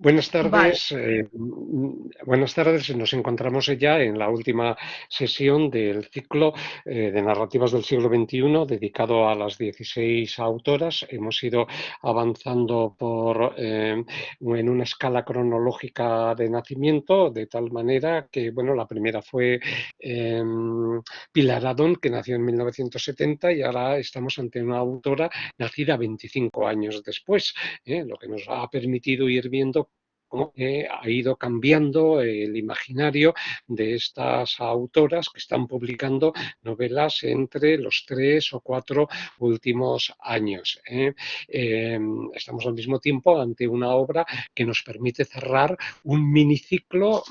Buenas Vale, tardes. Buenas tardes. Nos encontramos ya en la última sesión del ciclo de narrativas del siglo XXI dedicado a las 16 autoras. Hemos ido avanzando en una escala cronológica de nacimiento, de tal manera que, bueno, la primera fue eh, Pilar Adón, que nació en 1970, y ahora estamos ante una autora nacida 25 años después, lo que nos ha permitido ir viendo cómo ha ido cambiando el imaginario de estas autoras que están publicando novelas entre los 3 o 4 últimos años. Estamos al mismo tiempo ante una obra que nos permite cerrar un miniciclo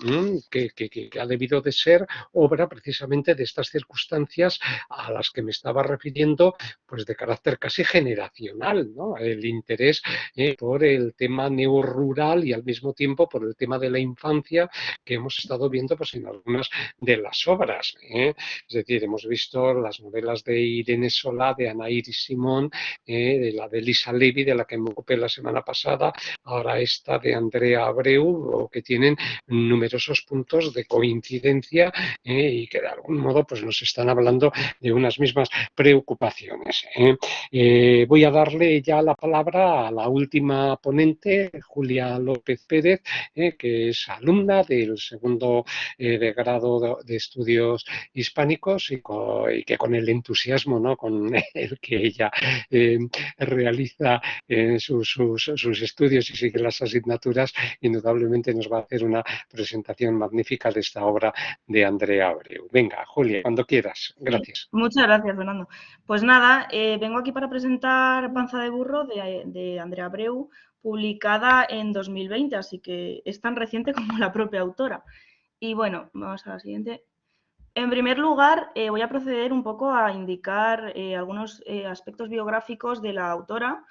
que ha debido de ser obra precisamente de estas circunstancias a las que me estaba refiriendo, pues de carácter casi generacional, ¿no? El interés por el tema neorrural y al mismo tiempo por el tema de la infancia que hemos estado viendo pues, en algunas de las obras. Es decir, hemos visto las novelas de Irene Solá, de Ana Iris Simón, de la de Lisa Levy, de la que me ocupé la semana pasada, ahora esta de Andrea Abreu, que tienen numerosos puntos de coincidencia y que de algún modo pues, nos están hablando de unas mismas preocupaciones. Voy a darle ya la palabra a la última ponente, Julia López Pérez, que es alumna del segundo de grado de estudios hispánicos y que con el entusiasmo, ¿no?, con el que ella eh, realiza sus estudios y sigue las asignaturas, indudablemente nos va a hacer una presentación magnífica de esta obra de Andrea Abreu. Venga, Julia, cuando quieras. sí. Gracias. Muchas gracias, Fernando. Pues nada, vengo aquí para presentar Panza de Burro de Andrea Abreu, publicada en 2020, así que es tan reciente como la propia autora. Y bueno, vamos a la siguiente. En primer lugar, voy a proceder un poco a indicar algunos aspectos biográficos de la autora,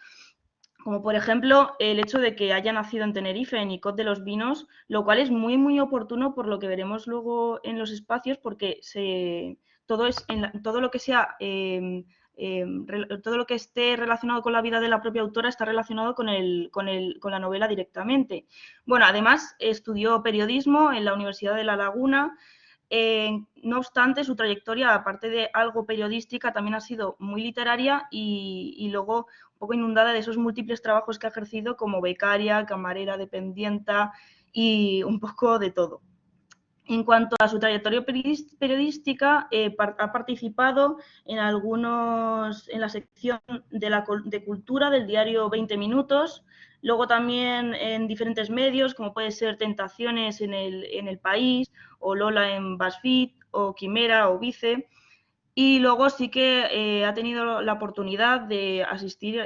como por ejemplo el hecho de que haya nacido en Tenerife, en Icod de los Vinos, lo cual es muy, muy oportuno por lo que veremos luego en los espacios, porque todo lo que sea todo lo que esté relacionado con la vida de la propia autora está relacionado con la novela directamente. Bueno, además estudió periodismo en la Universidad de La Laguna. No obstante, su trayectoria, aparte de algo periodística, también ha sido muy literaria y luego un poco inundada de esos múltiples trabajos que ha ejercido como becaria, camarera, dependienta y un poco de todo. En cuanto a su trayectoria periodística, ha participado en la sección de cultura del diario 20 Minutos, luego también en diferentes medios, como puede ser Tentaciones en el País, o Lola en BuzzFeed, o Quimera, o Vice. Y luego sí que ha tenido la oportunidad de asistir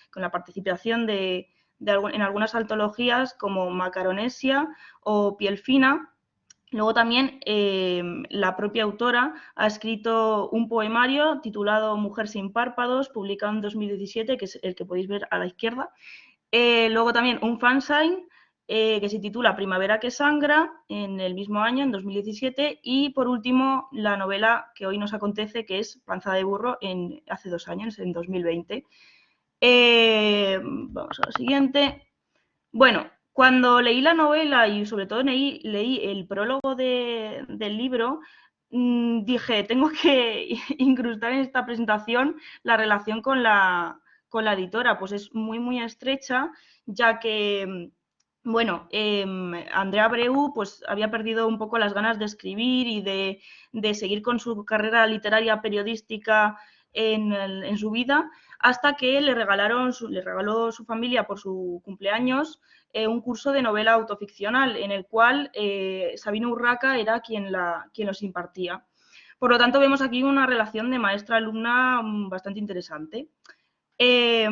con la participación en algunas antologías como Macaronesia o Piel Fina. Luego también la propia autora ha escrito un poemario titulado Mujer sin párpados, publicado en 2017, que es el que podéis ver a la izquierda. Luego también un fanzine que se titula Primavera que sangra, en el mismo año, en 2017. Y por último, la novela que hoy nos acontece, que es Panza de Burro, hace 2 años, en 2020. Vamos a la siguiente. Bueno, cuando leí la novela y sobre todo leí el prólogo del libro, dije, tengo que incrustar en esta presentación la relación con la editora, pues es muy, muy estrecha, ya que, bueno, Andrea Abreu pues había perdido un poco las ganas de escribir y de seguir con su carrera literaria periodística en su vida, hasta que le regaló su familia por su cumpleaños un curso de novela autoficcional en el cual Sabina Urraca era quien los impartía. Por lo tanto, vemos aquí una relación de maestra-alumna bastante interesante. Y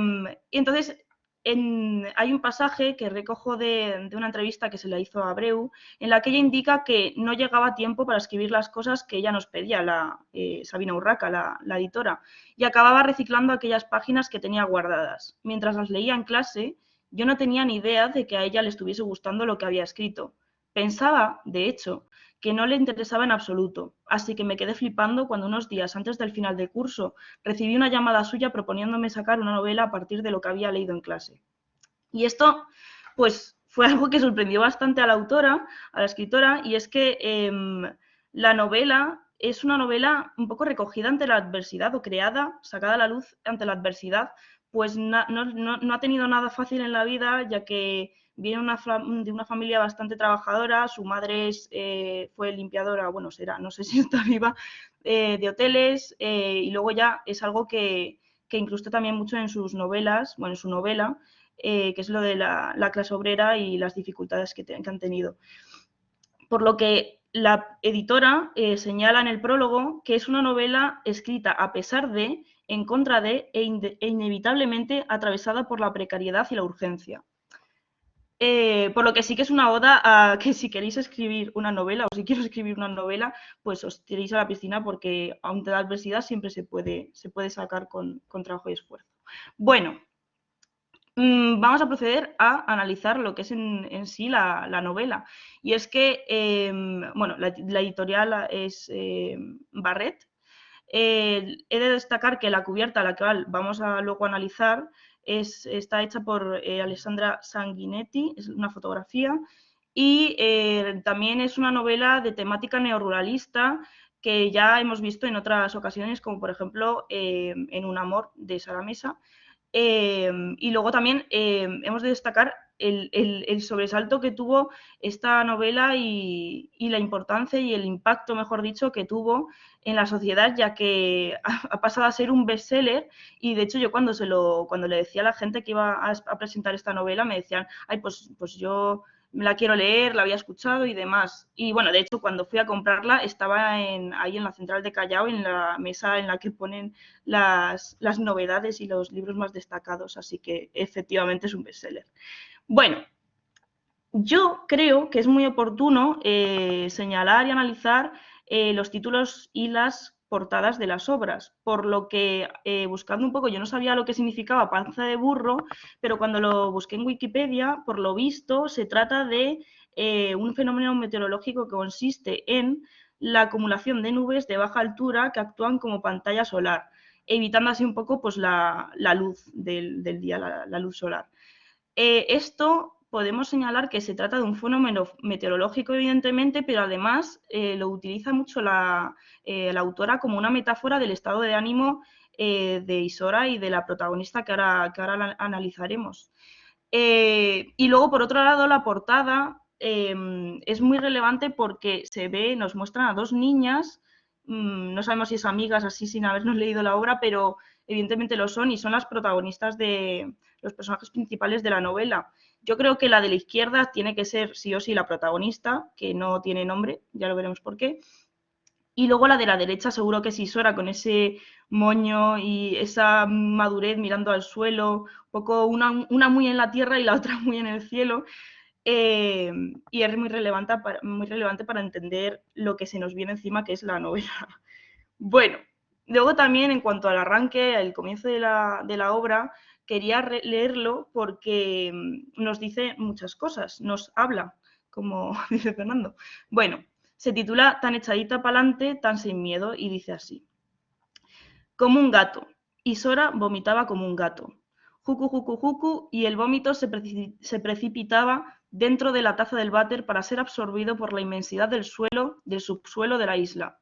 entonces, hay un pasaje que recojo de una entrevista que se le hizo a Abreu, en la que ella indica que no llegaba tiempo para escribir las cosas que ella nos pedía, Sabina Urraca, la editora, y acababa reciclando aquellas páginas que tenía guardadas. Mientras las leía en clase, yo no tenía ni idea de que a ella le estuviese gustando lo que había escrito. Pensaba, de hecho, que no le interesaba en absoluto, así que me quedé flipando cuando unos días antes del final del curso recibí una llamada suya proponiéndome sacar una novela a partir de lo que había leído en clase. Y esto pues fue algo que sorprendió bastante a la autora, a la escritora, y es que la novela es una novela un poco recogida ante la adversidad o creada, sacada a la luz ante la adversidad, pues no ha tenido nada fácil en la vida, ya que viene de una familia bastante trabajadora, su madre fue limpiadora, bueno, será, no sé si está viva, de hoteles, y luego ya es algo que incrusta también mucho en sus novelas, bueno, en su novela, que es lo de la clase obrera y las dificultades que han tenido. Por lo que la editora señala en el prólogo que es una novela escrita a pesar de, en contra de e inevitablemente atravesada por la precariedad y la urgencia. Por lo que sí que es una oda a que si queréis escribir una novela o si quiero escribir una novela, pues os tiréis a la piscina porque ante la adversidad siempre se puede sacar con trabajo y esfuerzo. Bueno, vamos a proceder a analizar lo que es en sí la novela. Y es que, bueno, la editorial es Barret. He de destacar que la cubierta, la cual vamos a luego analizar, está hecha por Alessandra Sanguinetti, es una fotografía, y también es una novela de temática neoruralista que ya hemos visto en otras ocasiones, como por ejemplo en Un amor de Sara Mesa. Y luego también hemos de destacar el sobresalto que tuvo esta novela y la importancia y el impacto, mejor dicho, que tuvo en la sociedad, ya que ha pasado a ser un bestseller. Y de hecho yo cuando le decía a la gente que iba a presentar esta novela, me decían, ay, pues yo me la quiero leer, la había escuchado y demás. Y bueno, de hecho, cuando fui a comprarla, estaba ahí en la central de Callao, en la mesa en la que ponen las novedades y los libros más destacados, así que efectivamente es un bestseller. Bueno, yo creo que es muy oportuno señalar y analizar los títulos y las portadas de las obras, por lo que buscando un poco, yo no sabía lo que significaba panza de burro, pero cuando lo busqué en Wikipedia, por lo visto, se trata de un fenómeno meteorológico que consiste en la acumulación de nubes de baja altura que actúan como pantalla solar, evitando así un poco pues, la luz del día, la luz solar. Esto podemos señalar que se trata de un fenómeno meteorológico, evidentemente, pero además lo utiliza mucho la autora como una metáfora del estado de ánimo de Isora y de la protagonista que ahora analizaremos. Y luego, por otro lado, la portada es muy relevante porque nos muestran a dos niñas, no sabemos si es amigas así sin habernos leído la obra, pero evidentemente lo son y son las protagonistas de los personajes principales de la novela. Yo creo que la de la izquierda tiene que ser sí o sí la protagonista, que no tiene nombre, ya lo veremos por qué. Y luego la de la derecha seguro que es Isora, con ese moño y esa madurez mirando al suelo, un poco una muy en la tierra y la otra muy en el cielo. Y es muy relevante para entender lo que se nos viene encima, que es la novela. Bueno, luego también en cuanto al arranque, al comienzo de la obra, quería leerlo porque nos dice muchas cosas, nos habla, como dice Fernando. Bueno, se titula Tan echadita pa'lante, tan sin miedo, y dice así. Como un gato. Y Sora vomitaba como un gato. Jucu, jucu, jucu, y el vómito se precipitaba dentro de la taza del váter para ser absorbido por la inmensidad del subsuelo de la isla.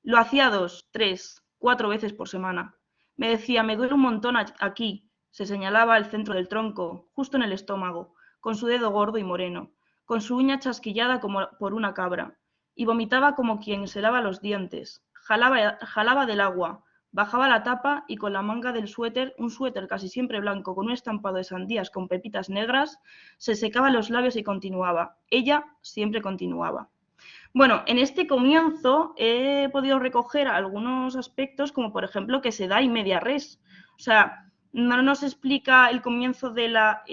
Lo hacía 2, 3, 4 veces por semana. Me decía, me duele un montón aquí. Se señalaba el centro del tronco, justo en el estómago, con su dedo gordo y moreno, con su uña chasquillada como por una cabra. Y vomitaba como quien se lava los dientes. Jalaba del agua, bajaba la tapa y con la manga del suéter, un suéter casi siempre blanco con un estampado de sandías con pepitas negras, se secaba los labios y continuaba. Ella siempre continuaba. Bueno, en este comienzo he podido recoger algunos aspectos, como por ejemplo que se da y media res. O sea, no nos explica el comienzo de la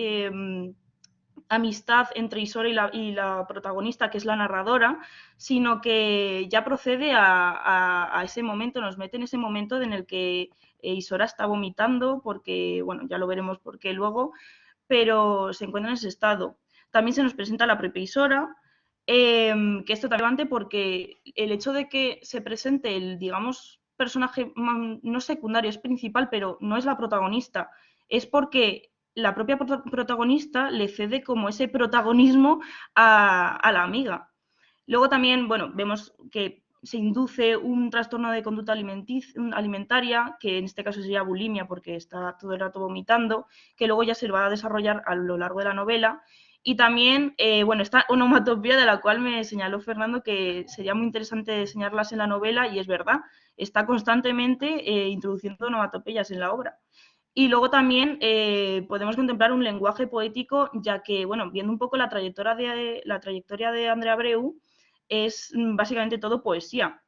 amistad entre Isora y la protagonista, que es la narradora, sino que ya procede a ese momento, nos mete en ese momento en el que Isora está vomitando, porque, bueno, ya lo veremos por qué luego, pero se encuentra en ese estado. También se nos presenta la propia Isora, que esto es relevante porque el hecho de que se presente el, digamos, personaje no secundario, es principal, pero no es la protagonista, es porque la propia protagonista le cede como ese protagonismo a la amiga. Luego también, bueno, vemos que se induce un trastorno de conducta alimentaria, que en este caso sería bulimia porque está todo el rato vomitando, que luego ya se va a desarrollar a lo largo de la novela. Y también, bueno, esta onomatopía de la cual me señaló Fernando que sería muy interesante enseñarlas en la novela, y es verdad, está constantemente introduciendo onomatopeyas en la obra. Y luego también podemos contemplar un lenguaje poético, ya que, bueno, viendo un poco la trayectoria de Andrea Abreu, es básicamente todo poesía.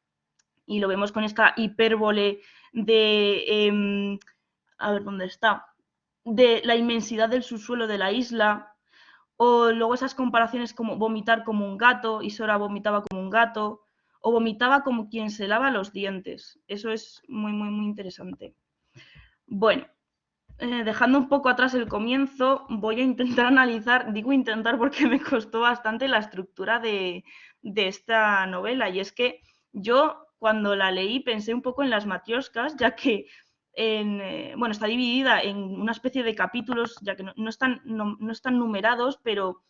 Y lo vemos con esta hipérbole de, a ver dónde está, de la inmensidad del subsuelo de la isla, o luego esas comparaciones como vomitar como un gato, y Sora vomitaba como un gato, o vomitaba como quien se lava los dientes. Eso es muy, muy, muy interesante. Bueno, dejando un poco atrás el comienzo, voy a intentar analizar, digo intentar porque me costó bastante la estructura de esta novela, y es que yo cuando la leí pensé un poco en las matrioscas, ya que bueno, está dividida en una especie de capítulos, ya que no están numerados, pero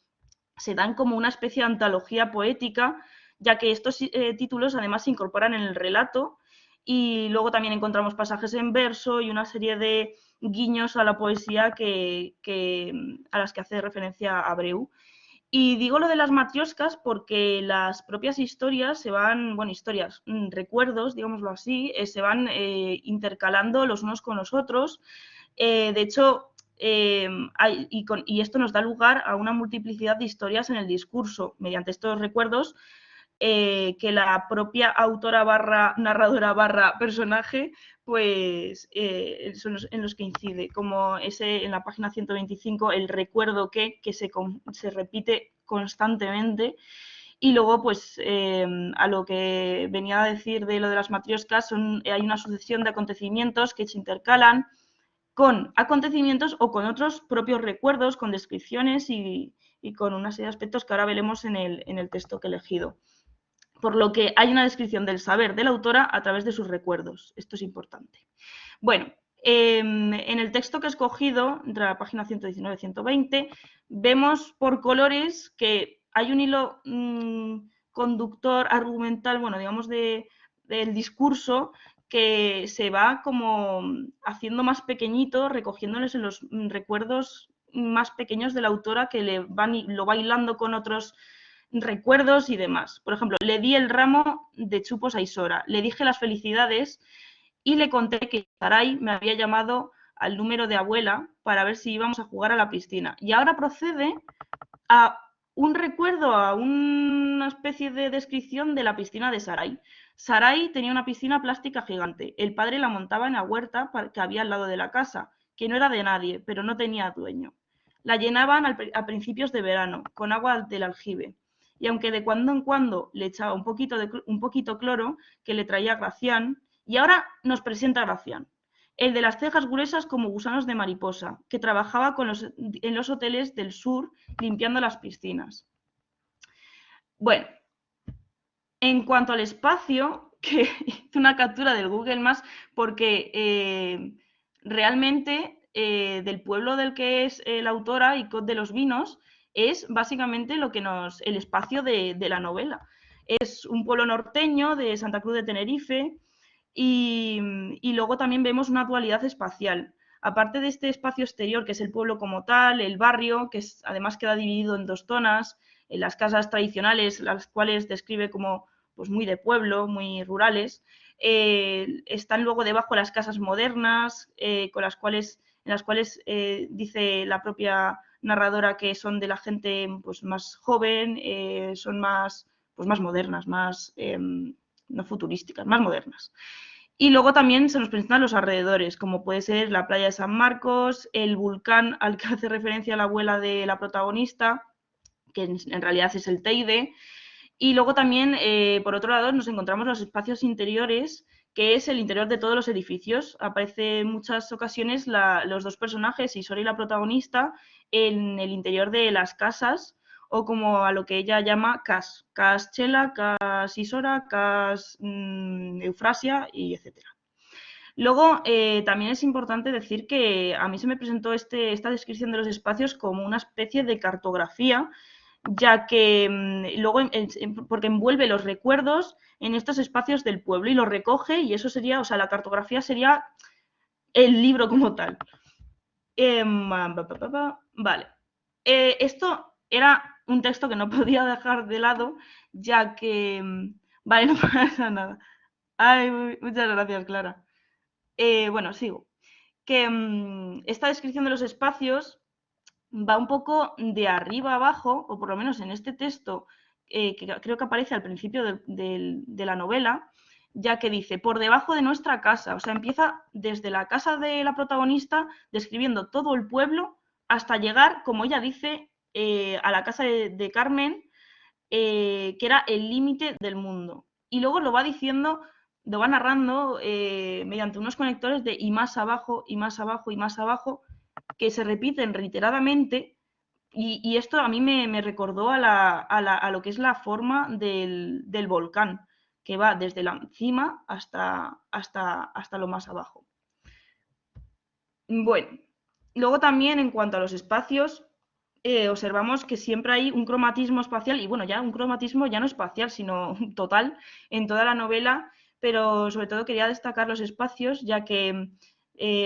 se dan como una especie de antología poética, ya que estos títulos además se incorporan en el relato, y luego también encontramos pasajes en verso y una serie de guiños a la poesía a las que hace referencia Abreu. Y digo lo de las matrioscas porque las propias historias se van, bueno, historias, recuerdos, digámoslo así, se van intercalando los unos con los otros. De hecho, y esto nos da lugar a una multiplicidad de historias en el discurso, mediante estos recuerdos que la propia autora barra narradora barra personaje pues son en los que incide, como ese en la página 125, el recuerdo que se repite constantemente. Y luego, pues, a lo que venía a decir de lo de las matrioscas, hay una sucesión de acontecimientos que se intercalan con acontecimientos o con otros propios recuerdos, con descripciones y con una serie de aspectos que ahora veremos en el texto que he elegido. Por lo que hay una descripción del saber de la autora a través de sus recuerdos. Esto es importante. Bueno, en el texto que he escogido, entre la página 119 y 120, vemos por colores que hay un hilo conductor argumental, bueno, digamos, del discurso que se va como haciendo más pequeñito, recogiéndoles en los recuerdos más pequeños de la autora, que lo va hilando con otros recuerdos y demás. Por ejemplo, le di el ramo de chupos a Isora, le dije las felicidades y le conté que Sarai me había llamado al número de abuela para ver si íbamos a jugar a la piscina. Y ahora procede a un recuerdo, a una especie de descripción de la piscina de Sarai. Sarai tenía una piscina plástica gigante. El padre la montaba en la huerta que había al lado de la casa, que no era de nadie, pero no tenía dueño. La llenaban a principios de verano, con agua del aljibe. Y aunque de cuando en cuando le echaba un poquito cloro, que le traía Gracián, y ahora nos presenta Gracián, el de las cejas gruesas como gusanos de mariposa, que trabajaba en los hoteles del sur limpiando las piscinas. Bueno, en cuanto al espacio, que hice una captura del Google Maps porque realmente del pueblo del que es la autora y de los vinos es básicamente el espacio de la novela. Es un pueblo norteño de Santa Cruz de Tenerife, y luego también vemos una dualidad espacial. Aparte de este espacio exterior, que es el pueblo como tal, el barrio, que además queda dividido en dos zonas, en las casas tradicionales, las cuales describe como pues, muy de pueblo, muy rurales. Están luego debajo las casas modernas, en las cuales dice la propia narradora que son de la gente pues, más joven, son pues, más modernas, más no futurísticas, más modernas. Y luego también se nos presentan los alrededores, como puede ser la playa de San Marcos, el volcán al que hace referencia la abuela de la protagonista, que en realidad es el Teide. Y luego también, por otro lado, nos encontramos los espacios interiores, que es el interior de todos los edificios. Aparece en muchas ocasiones los dos personajes, Isora y la protagonista, en el interior de las casas, o como a lo que ella llama cas. Cas Chela, cas Isora, cas Eufrasia, y etcétera. Luego, también es importante decir que a mí se me presentó esta descripción de los espacios como una especie de cartografía, ya que luego, porque envuelve los recuerdos en estos espacios del pueblo y los recoge, y eso sería, o sea, la cartografía sería el libro como tal. Vale. Esto era un texto que no podía dejar de lado, ya que... Vale, no pasa nada. Ay, muchas gracias, Clara. Bueno, sigo. Que esta descripción de los espacios va un poco de arriba abajo, o por lo menos en este texto, que creo que aparece al principio de la novela, ya que dice, por debajo de nuestra casa, o sea, empieza desde la casa de la protagonista, describiendo todo el pueblo, hasta llegar, como ella dice, a la casa de Carmen, que era el límite del mundo. Y luego lo va diciendo, lo va narrando mediante unos conectores de y más abajo, y más abajo, y más abajo, que se repiten reiteradamente. Y esto a mí me recordó a lo que es la forma del volcán, que va desde la cima hasta lo más abajo. Bueno, luego también en cuanto a los espacios, observamos que siempre hay un cromatismo espacial, y bueno, ya un cromatismo ya no espacial, sino total en toda la novela, pero sobre todo quería destacar los espacios, ya que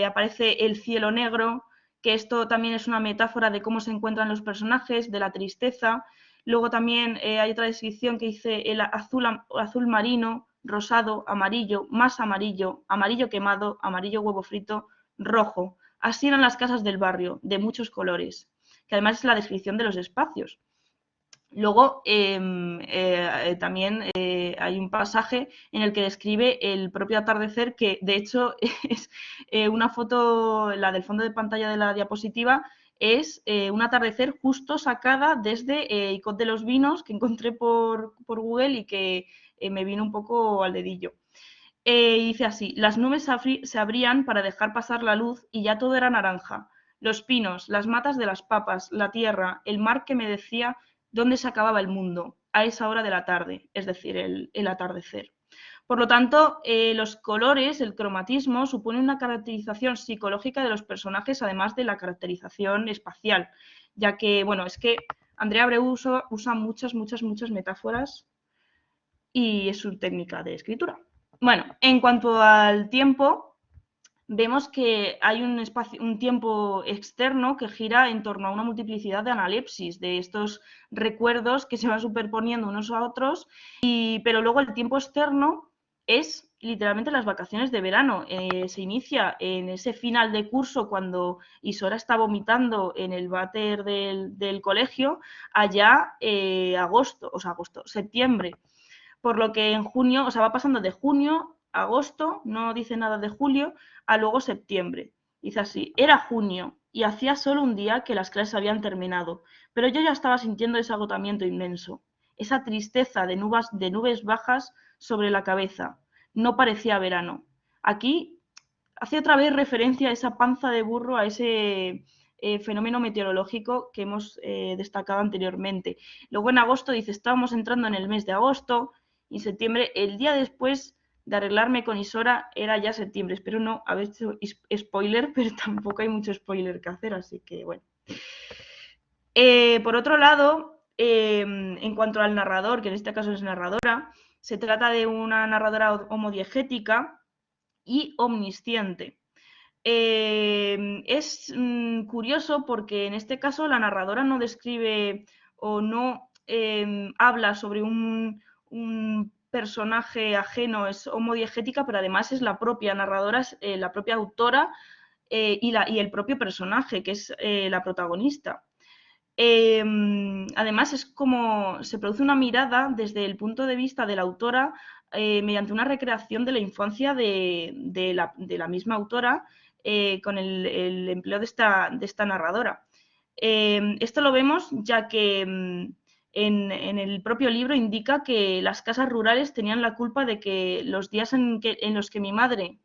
aparece el cielo negro, que esto también es una metáfora de cómo se encuentran los personajes, de la tristeza. Luego también hay otra descripción que dice el azul marino, rosado, amarillo, más amarillo, amarillo quemado, amarillo huevo frito, rojo. Así eran las casas del barrio, de muchos colores, que además es la descripción de los espacios. Luego, también hay un pasaje en el que describe el propio atardecer, que de hecho es una foto, la del fondo de pantalla de la diapositiva, es un atardecer justo sacada desde Icod de los Vinos, que encontré por Google y que me vino un poco al dedillo. Dice así, las nubes se abrían para dejar pasar la luz y ya todo era naranja. Los pinos, las matas de las papas, la tierra, el mar que me decía dónde se acababa el mundo, a esa hora de la tarde, es decir, el atardecer. Por lo tanto, los colores, el cromatismo, supone una caracterización psicológica de los personajes, además de la caracterización espacial, ya que, bueno, es que Andrea Abreu usa muchas metáforas y es su técnica de escritura. Bueno, en cuanto al tiempo, vemos que hay un tiempo externo que gira en torno a una multiplicidad de analepsis, de estos recuerdos que se van superponiendo unos a otros, pero luego el tiempo externo es literalmente las vacaciones de verano. Se inicia en ese final de curso cuando Isora está vomitando en el váter del colegio, allá septiembre. Por lo que en junio, o sea, va pasando de junio a agosto, no dice nada de julio, a luego septiembre. Dice así, era junio y hacía solo un día que las clases habían terminado, pero yo ya estaba sintiendo ese agotamiento inmenso, esa tristeza de nubes bajas sobre la cabeza. No parecía verano. Aquí hace otra vez referencia a esa panza de burro, a ese fenómeno meteorológico que hemos destacado anteriormente. Luego en agosto dice, estábamos entrando en el mes de agosto, y en septiembre, el día después de arreglarme con Isora, era ya septiembre. Espero no haber hecho spoiler, pero tampoco hay mucho spoiler que hacer, así que bueno. Por otro lado, en cuanto al narrador, que en este caso es narradora, se trata de una narradora homodiegética y omnisciente. Es curioso porque en este caso la narradora no describe o no habla sobre un personaje ajeno, es homodiegética, pero además es la propia narradora, es la propia autora y el propio personaje, que es la protagonista. Además, es como se produce una mirada desde el punto de vista de la autora mediante una recreación de la infancia de la misma autora con el empleo de esta narradora. Esto lo vemos ya que en el propio libro indica que las casas rurales tenían la culpa de que los días en los que mi madre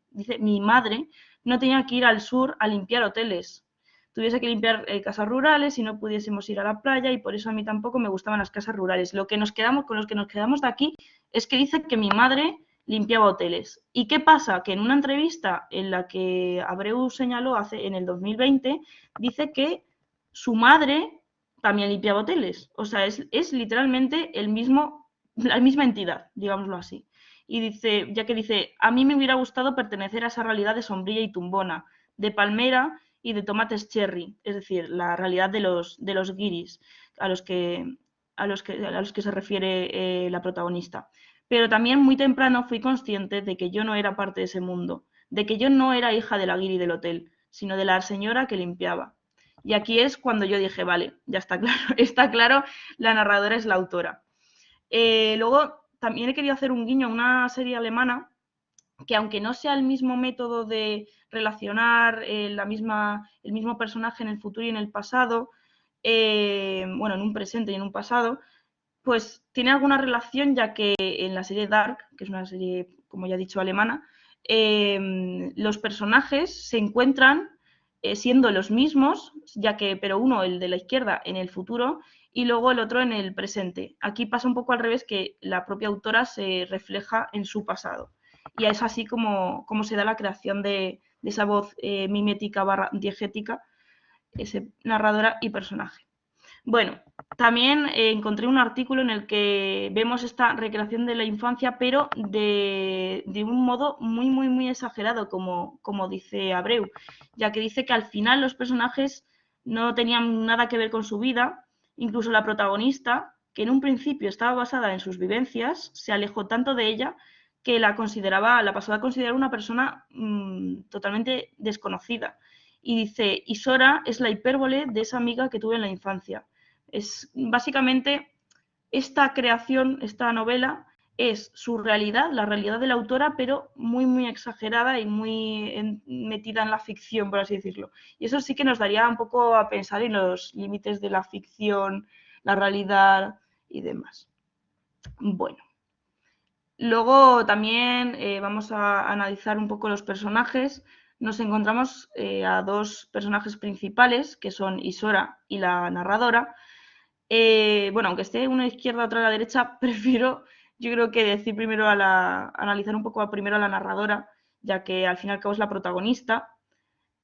no tenía que ir al sur a limpiar hoteles, tuviese que limpiar casas rurales y no pudiésemos ir a la playa, y por eso a mí tampoco me gustaban las casas rurales. Con los que nos quedamos de aquí es que dice que mi madre limpiaba hoteles. ¿Y qué pasa? Que en una entrevista en la que Abreu señaló en el 2020, dice que su madre también limpiaba hoteles. O sea, es literalmente la misma entidad, digámoslo así. Y dice, ya que dice, a mí me hubiera gustado pertenecer a esa realidad de sombrilla y tumbona, de palmera y de tomates cherry, es decir, la realidad de los guiris a los que, a los que se refiere la protagonista. Pero también muy temprano fui consciente de que yo no era parte de ese mundo, de que yo no era hija de la guiri del hotel, sino de la señora que limpiaba. Y aquí es cuando yo dije, vale, ya está claro, está claro, la narradora es la autora. Luego, también he querido hacer un guiño a una serie alemana que aunque no sea el mismo método de relacionar el mismo personaje en el futuro y en el pasado, bueno, en un presente y en un pasado, pues tiene alguna relación ya que en la serie Dark, que es una serie, como ya he dicho, alemana, los personajes se encuentran siendo los mismos, ya que, pero uno, el de la izquierda, en el futuro y luego el otro en el presente. Aquí pasa un poco al revés, que la propia autora se refleja en su pasado. Y es así como se da la creación de esa voz mimética barra diegética, ese narradora y personaje. Bueno, también encontré un artículo en el que vemos esta recreación de la infancia, pero de un modo muy, muy, muy exagerado, como dice Abreu, ya que dice que al final los personajes no tenían nada que ver con su vida, incluso la protagonista, que en un principio estaba basada en sus vivencias, se alejó tanto de ella que la pasó a considerar una persona totalmente desconocida. Y dice, Isora es la hipérbole de esa amiga que tuve en la infancia. Es básicamente esta creación, esta novela, es su realidad, la realidad de la autora, pero muy, muy exagerada y muy metida en la ficción, por así decirlo. Y eso sí que nos daría un poco a pensar en los límites de la ficción, la realidad y demás. Bueno, luego también vamos a analizar un poco los personajes. Nos encontramos a dos personajes principales, que son Isora y la narradora. Bueno, aunque esté una a la izquierda, otra a la derecha, prefiero, yo creo que decir primero analizar un poco primero a la narradora, ya que al fin y al cabo es la protagonista.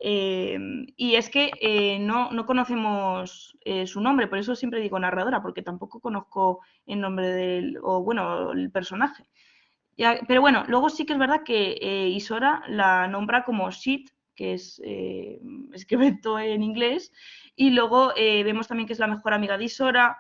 Y es que no conocemos su nombre, por eso siempre digo narradora, porque tampoco conozco el nombre o bueno, el personaje. Pero bueno, luego sí que es verdad que Isora la nombra como Shit, que es esqueleto en inglés, y luego vemos también que es la mejor amiga de Isora.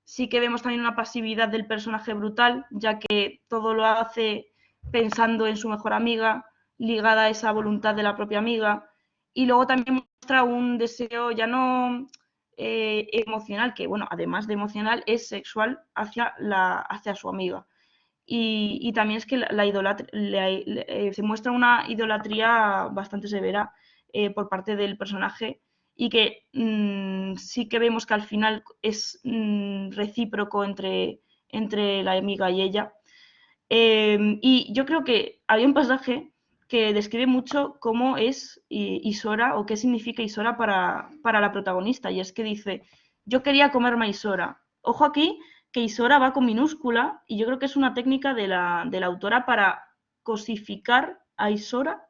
Sí que vemos también una pasividad del personaje brutal, ya que todo lo hace pensando en su mejor amiga, ligada a esa voluntad de la propia amiga. Y luego también muestra un deseo ya no emocional, que bueno, además de emocional, es sexual hacia su amiga. Y también es que se muestra una idolatría bastante severa por parte del personaje y que sí que vemos que al final es recíproco entre la amiga y ella. Y yo creo que había un pasaje que describe mucho cómo es Isora o qué significa Isora para la protagonista. Y es que dice, yo quería comerme a Isora. Ojo aquí que Isora va con minúscula y yo creo que es una técnica de la autora para cosificar a Isora,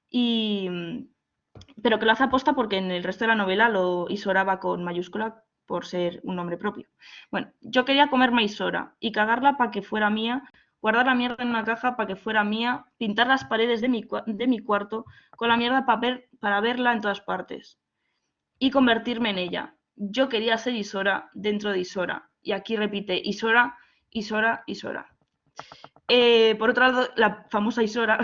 y, pero que lo hace aposta porque en el resto de la novela Isora va con mayúscula por ser un nombre propio. Bueno, yo quería comerme a Isora y cagarla para que fuera mía, guardar la mierda en una caja para que fuera mía, pintar las paredes de mi cuarto con la mierda para verla en todas partes y convertirme en ella. Yo quería ser Isora dentro de Isora. Y aquí repite Isora, Isora, Isora. Por otro lado, la famosa Isora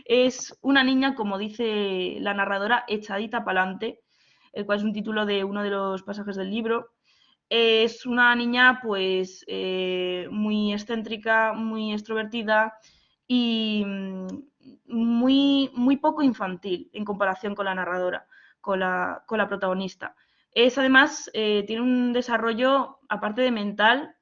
es una niña, como dice la narradora, echadita para adelante, el cual es un título de uno de los pasajes del libro. Es una niña, pues, muy excéntrica, muy extrovertida y muy, muy poco infantil en comparación con la narradora, con la protagonista. Es además, tiene un desarrollo, aparte de mental,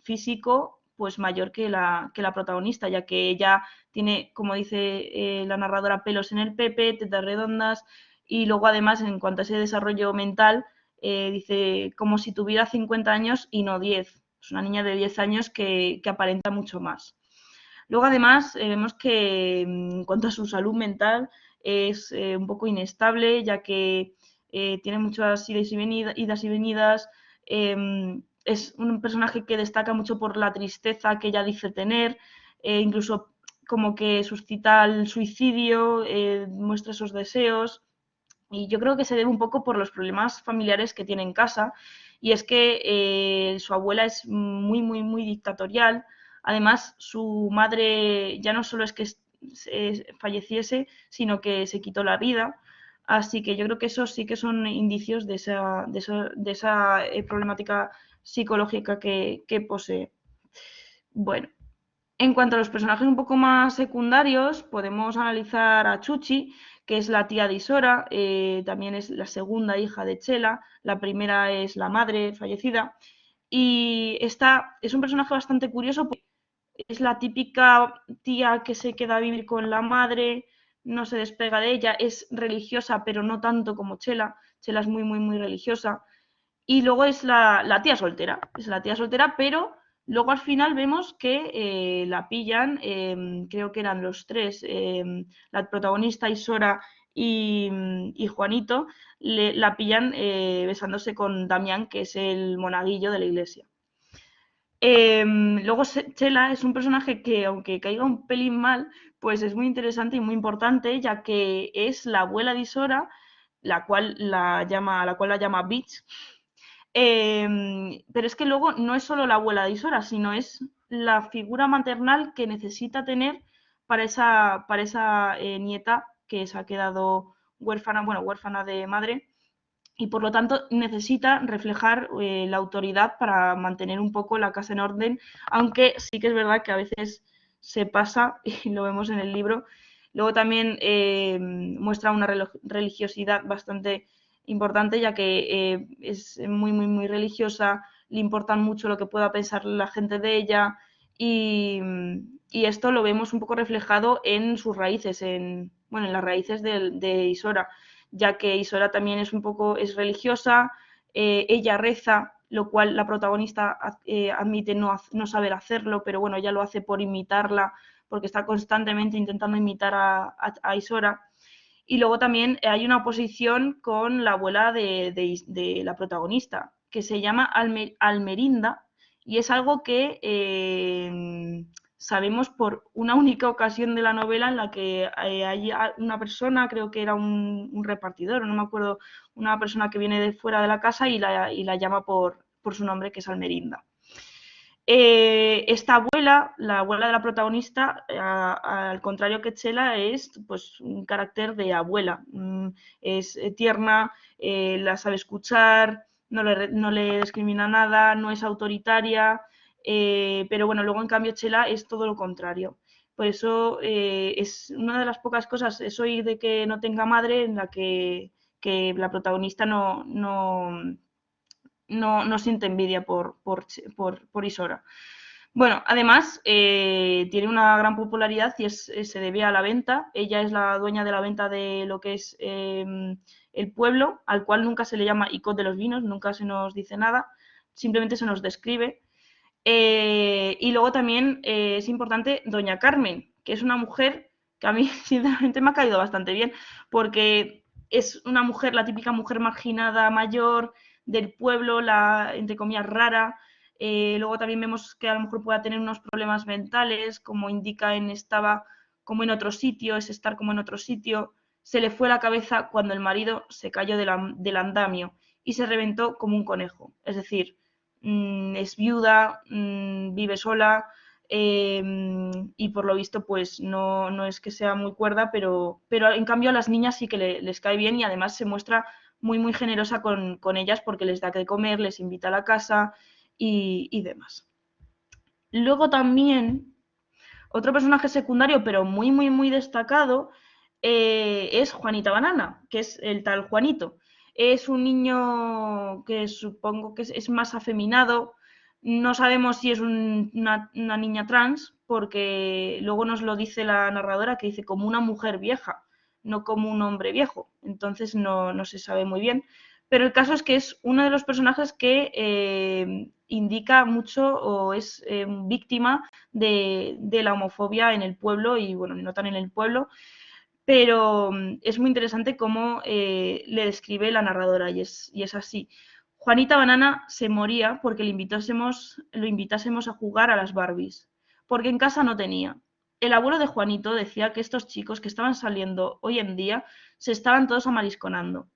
físico, pues mayor que la protagonista, ya que ella tiene, como dice la narradora, pelos en el pepe, tetas redondas, y luego además, en cuanto a ese desarrollo mental, dice como si tuviera 50 años y no 10. Es una niña de 10 años que aparenta mucho más. Luego, además, vemos que en cuanto a su salud mental es un poco inestable, ya que tiene muchas idas y venidas. Es un personaje que destaca mucho por la tristeza que ella dice tener, incluso como que suscita el suicidio, muestra esos deseos. Y yo creo que se debe un poco por los problemas familiares que tiene en casa. Y es que su abuela es muy, muy, muy dictatorial. Además, su madre ya no solo es que falleciese, sino que se quitó la vida. Así que yo creo que esos sí que son indicios de esa problemática psicológica que posee. Bueno, en cuanto a los personajes un poco más secundarios, podemos analizar a Chuchi, que es la tía de Isora, también es la segunda hija de Chela, la primera es la madre fallecida, y esta es un personaje bastante curioso porque es la típica tía que se queda a vivir con la madre, no se despega de ella, es religiosa, pero no tanto como Chela. Chela es muy, muy, muy religiosa. Y luego es la tía soltera, pero luego al final vemos que la pillan, creo que eran los tres, la protagonista Isora y Juanito, la pillan besándose con Damián, que es el monaguillo de la iglesia. Luego Chela es un personaje que, aunque caiga un pelín mal, pues es muy interesante y muy importante, ya que es la abuela de Isora, la cual la llama Bitch. Pero es que luego no es solo la abuela de Isora, sino es la figura maternal que necesita tener para esa nieta que se ha quedado huérfana, bueno, huérfana de madre, y por lo tanto necesita reflejar la autoridad para mantener un poco la casa en orden, aunque sí que es verdad que a veces se pasa, y lo vemos en el libro. Luego también muestra una religiosidad bastante importante, ya que es muy, muy, muy religiosa, le importa mucho lo que pueda pensar la gente de ella, y, y esto lo vemos un poco reflejado en sus raíces, bueno, en las raíces de Isora, ya que Isora también es religiosa, ella reza, lo cual la protagonista admite no saber hacerlo, pero bueno, ella lo hace por imitarla, porque está constantemente intentando imitar a Isora. Y luego también hay una oposición con la abuela de la protagonista, que se llama Almerinda, y es algo que sabemos por una única ocasión de la novela en la que hay una persona, creo que era un repartidor, no me acuerdo, una persona que viene de fuera de la casa y la llama por su nombre, que es Almerinda. Esta abuela, la abuela de la protagonista, al contrario que Chela, es pues un carácter de abuela. Es tierna, la sabe escuchar, no le discrimina nada, no es autoritaria, pero bueno, luego en cambio Chela es todo lo contrario. Por eso es una de las pocas cosas, es oír de que no tenga madre, en la que la protagonista no siente envidia por Isora. Bueno, además tiene una gran popularidad y se debe a la venta. Ella es la dueña de la venta de lo que es el pueblo, al cual nunca se le llama Icod de los Vinos, nunca se nos dice nada, simplemente se nos describe. Y luego también es importante Doña Carmen, que es una mujer que a mí sinceramente me ha caído bastante bien, porque es una mujer, la típica mujer marginada mayor del pueblo, la entre comillas rara. Luego también vemos que a lo mejor pueda tener unos problemas mentales, como indica en estaba como en otro sitio, es estar como en otro sitio. Se le fue la cabeza cuando el marido se cayó del andamio y se reventó como un conejo. Es decir, es viuda, vive sola, y por lo visto pues no es que sea muy cuerda, pero en cambio a las niñas sí que les cae bien y además se muestra muy muy generosa con ellas porque les da que comer, les invita a la casa y demás. Luego también otro personaje secundario, pero muy, muy, muy destacado, es Juanita Banana, que es el tal Juanito. Es un niño que supongo que es más afeminado. No sabemos si es una niña trans, porque luego nos lo dice la narradora, que dice como una mujer vieja, no como un hombre viejo. Entonces no se sabe muy bien. Pero el caso es que es uno de los personajes que indica mucho o es víctima de la homofobia en el pueblo y, bueno, no tan en el pueblo, pero es muy interesante cómo le describe la narradora y es así. Juanita Banana se moría porque lo invitásemos a jugar a las Barbies, porque en casa no tenía. El abuelo de Juanito decía que estos chicos que estaban saliendo hoy en día se estaban todos amarisconando.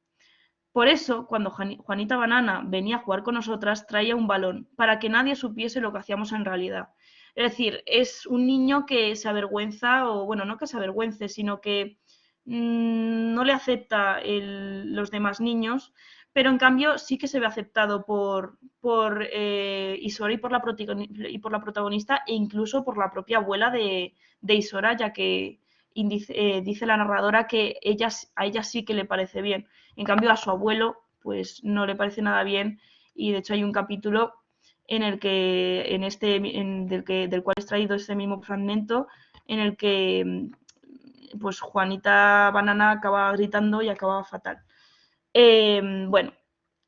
Por eso, cuando Juanita Banana venía a jugar con nosotras, traía un balón, para que nadie supiese lo que hacíamos en realidad. Es decir, es un niño que se avergüenza, o bueno, no que se avergüence, sino que no le acepta los demás niños, pero en cambio sí que se ve aceptado por Isora y por la protagonista e incluso por la propia abuela de Isora, ya que dice la narradora que a ella sí que le parece bien. En cambio, a su abuelo, pues no le parece nada bien y de hecho hay un capítulo en el que, del cual he extraído este mismo fragmento, en el que pues Juanita Banana acaba gritando y acaba fatal. Bueno,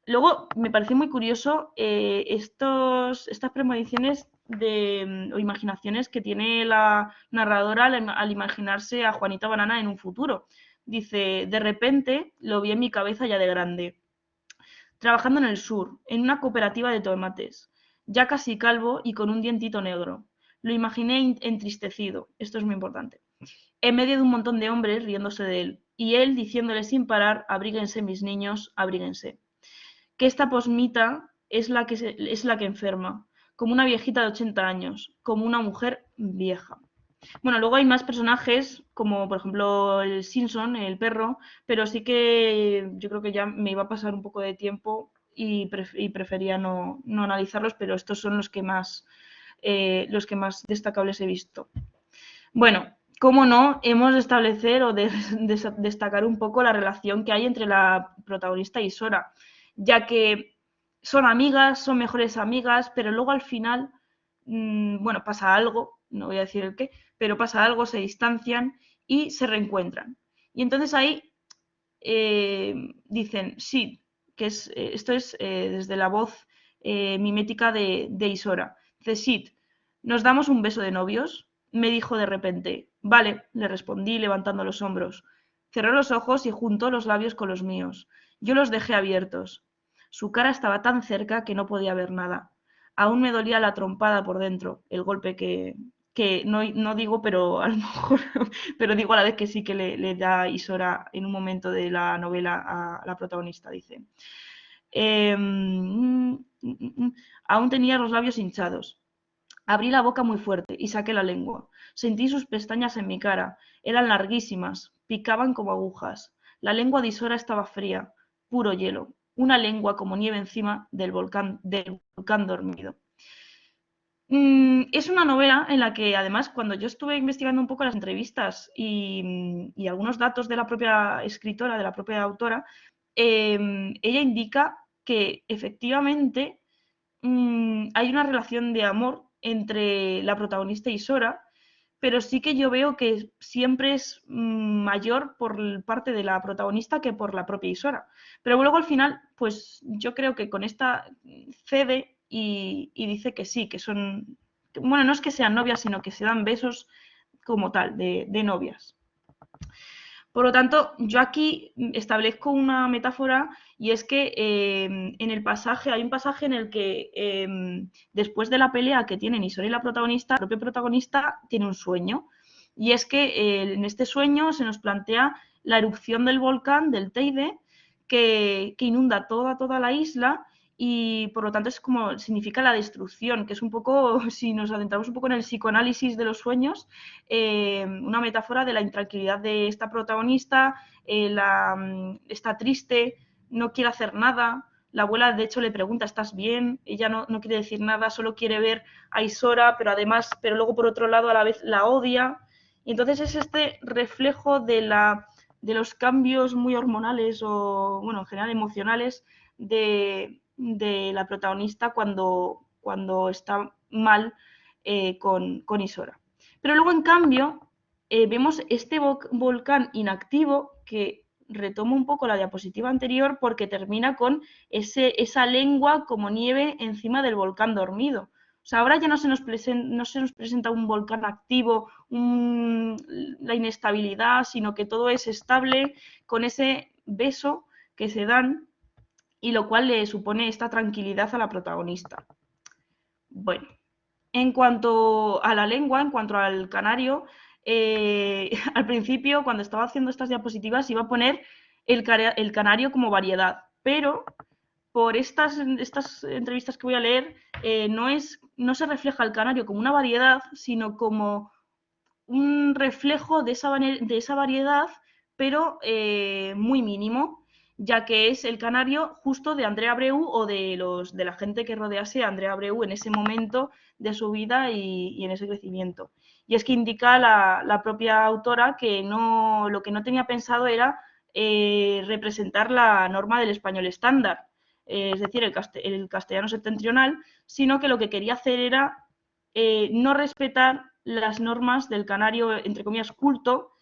luego me parece muy curioso estas premoniciones o imaginaciones que tiene la narradora al imaginarse a Juanita Banana en un futuro. Dice, de repente lo vi en mi cabeza ya de grande, trabajando en el sur, en una cooperativa de tomates, ya casi calvo y con un dientito negro. Lo imaginé entristecido, esto es muy importante, en medio de un montón de hombres riéndose de él, y él diciéndole sin parar, abríguense mis niños, abríguense. Que esta posmita es la que enferma, como una viejita de 80 años, como una mujer vieja. Bueno, luego hay más personajes, como por ejemplo el Simpson, el perro, pero sí que yo creo que ya me iba a pasar un poco de tiempo y prefería no analizarlos, pero estos son los que más destacables he visto. Bueno, cómo no, hemos de establecer o de destacar un poco la relación que hay entre la protagonista y Sora, ya que son amigas, son mejores amigas, pero luego al final, bueno, pasa algo, no voy a decir el qué, pero pasa algo, se distancian y se reencuentran. Y entonces ahí dicen, sí, esto es desde la voz mimética de Isora. Dice, Sid, ¿nos damos un beso de novios? Me dijo de repente. Vale, le respondí levantando los hombros. Cerró los ojos y juntó los labios con los míos. Yo los dejé abiertos. Su cara estaba tan cerca que no podía ver nada. Aún me dolía la trompada por dentro, el golpe que no digo, pero a lo mejor, pero digo a la vez que sí que le da Isora en un momento de la novela a la protagonista, dice. Aún tenía los labios hinchados. Abrí la boca muy fuerte y saqué la lengua. Sentí sus pestañas en mi cara. Eran larguísimas, picaban como agujas. La lengua de Isora estaba fría, puro hielo. Una lengua como nieve encima del volcán dormido. Es una novela en la que, además, cuando yo estuve investigando un poco las entrevistas y algunos datos de la propia escritora, de la propia autora, ella indica que efectivamente hay una relación de amor entre la protagonista y Sora, pero sí que yo veo que siempre es mayor por parte de la protagonista que por la propia Isora. Pero luego al final, pues yo creo que con esta cede y dice que sí, que son, bueno, no es que sean novias, sino que se dan besos como tal, de novias. Por lo tanto, yo aquí establezco una metáfora y es que hay un pasaje en el que después de la pelea que tienen Isora y la propia protagonista tiene un sueño. Y es que en este sueño se nos plantea la erupción del volcán, del Teide, que inunda toda la isla y por lo tanto es como significa la destrucción, que es un poco, si nos adentramos un poco en el psicoanálisis de los sueños, una metáfora de la intranquilidad de esta protagonista, está triste, no quiere hacer nada. La abuela, de hecho, le pregunta, ¿estás bien? Ella no quiere decir nada, solo quiere ver a Isora, pero luego, por otro lado, a la vez la odia. Y entonces es este reflejo de los cambios muy hormonales o, bueno, en general emocionales de la protagonista cuando está mal con Isora. Pero luego, en cambio, vemos este volcán inactivo que retomo un poco la diapositiva anterior porque termina con esa lengua como nieve encima del volcán dormido. O sea, ahora ya no se nos presenta un volcán activo, la inestabilidad, sino que todo es estable con ese beso que se dan y lo cual le supone esta tranquilidad a la protagonista. Bueno, en cuanto a la lengua, en cuanto al canario, al principio, cuando estaba haciendo estas diapositivas, iba a poner el canario como variedad, pero por estas entrevistas que voy a leer, no se refleja el canario como una variedad, sino como un reflejo de esa variedad, pero muy mínimo, ya que es el canario justo de Andrea Abreu o de la gente que rodease a Andrea Abreu en ese momento de su vida y en ese crecimiento. Y es que indica la propia autora que lo que no tenía pensado era representar la norma del español estándar, es decir, el castellano septentrional, sino que lo que quería hacer era no respetar las normas del canario, entre comillas, culto,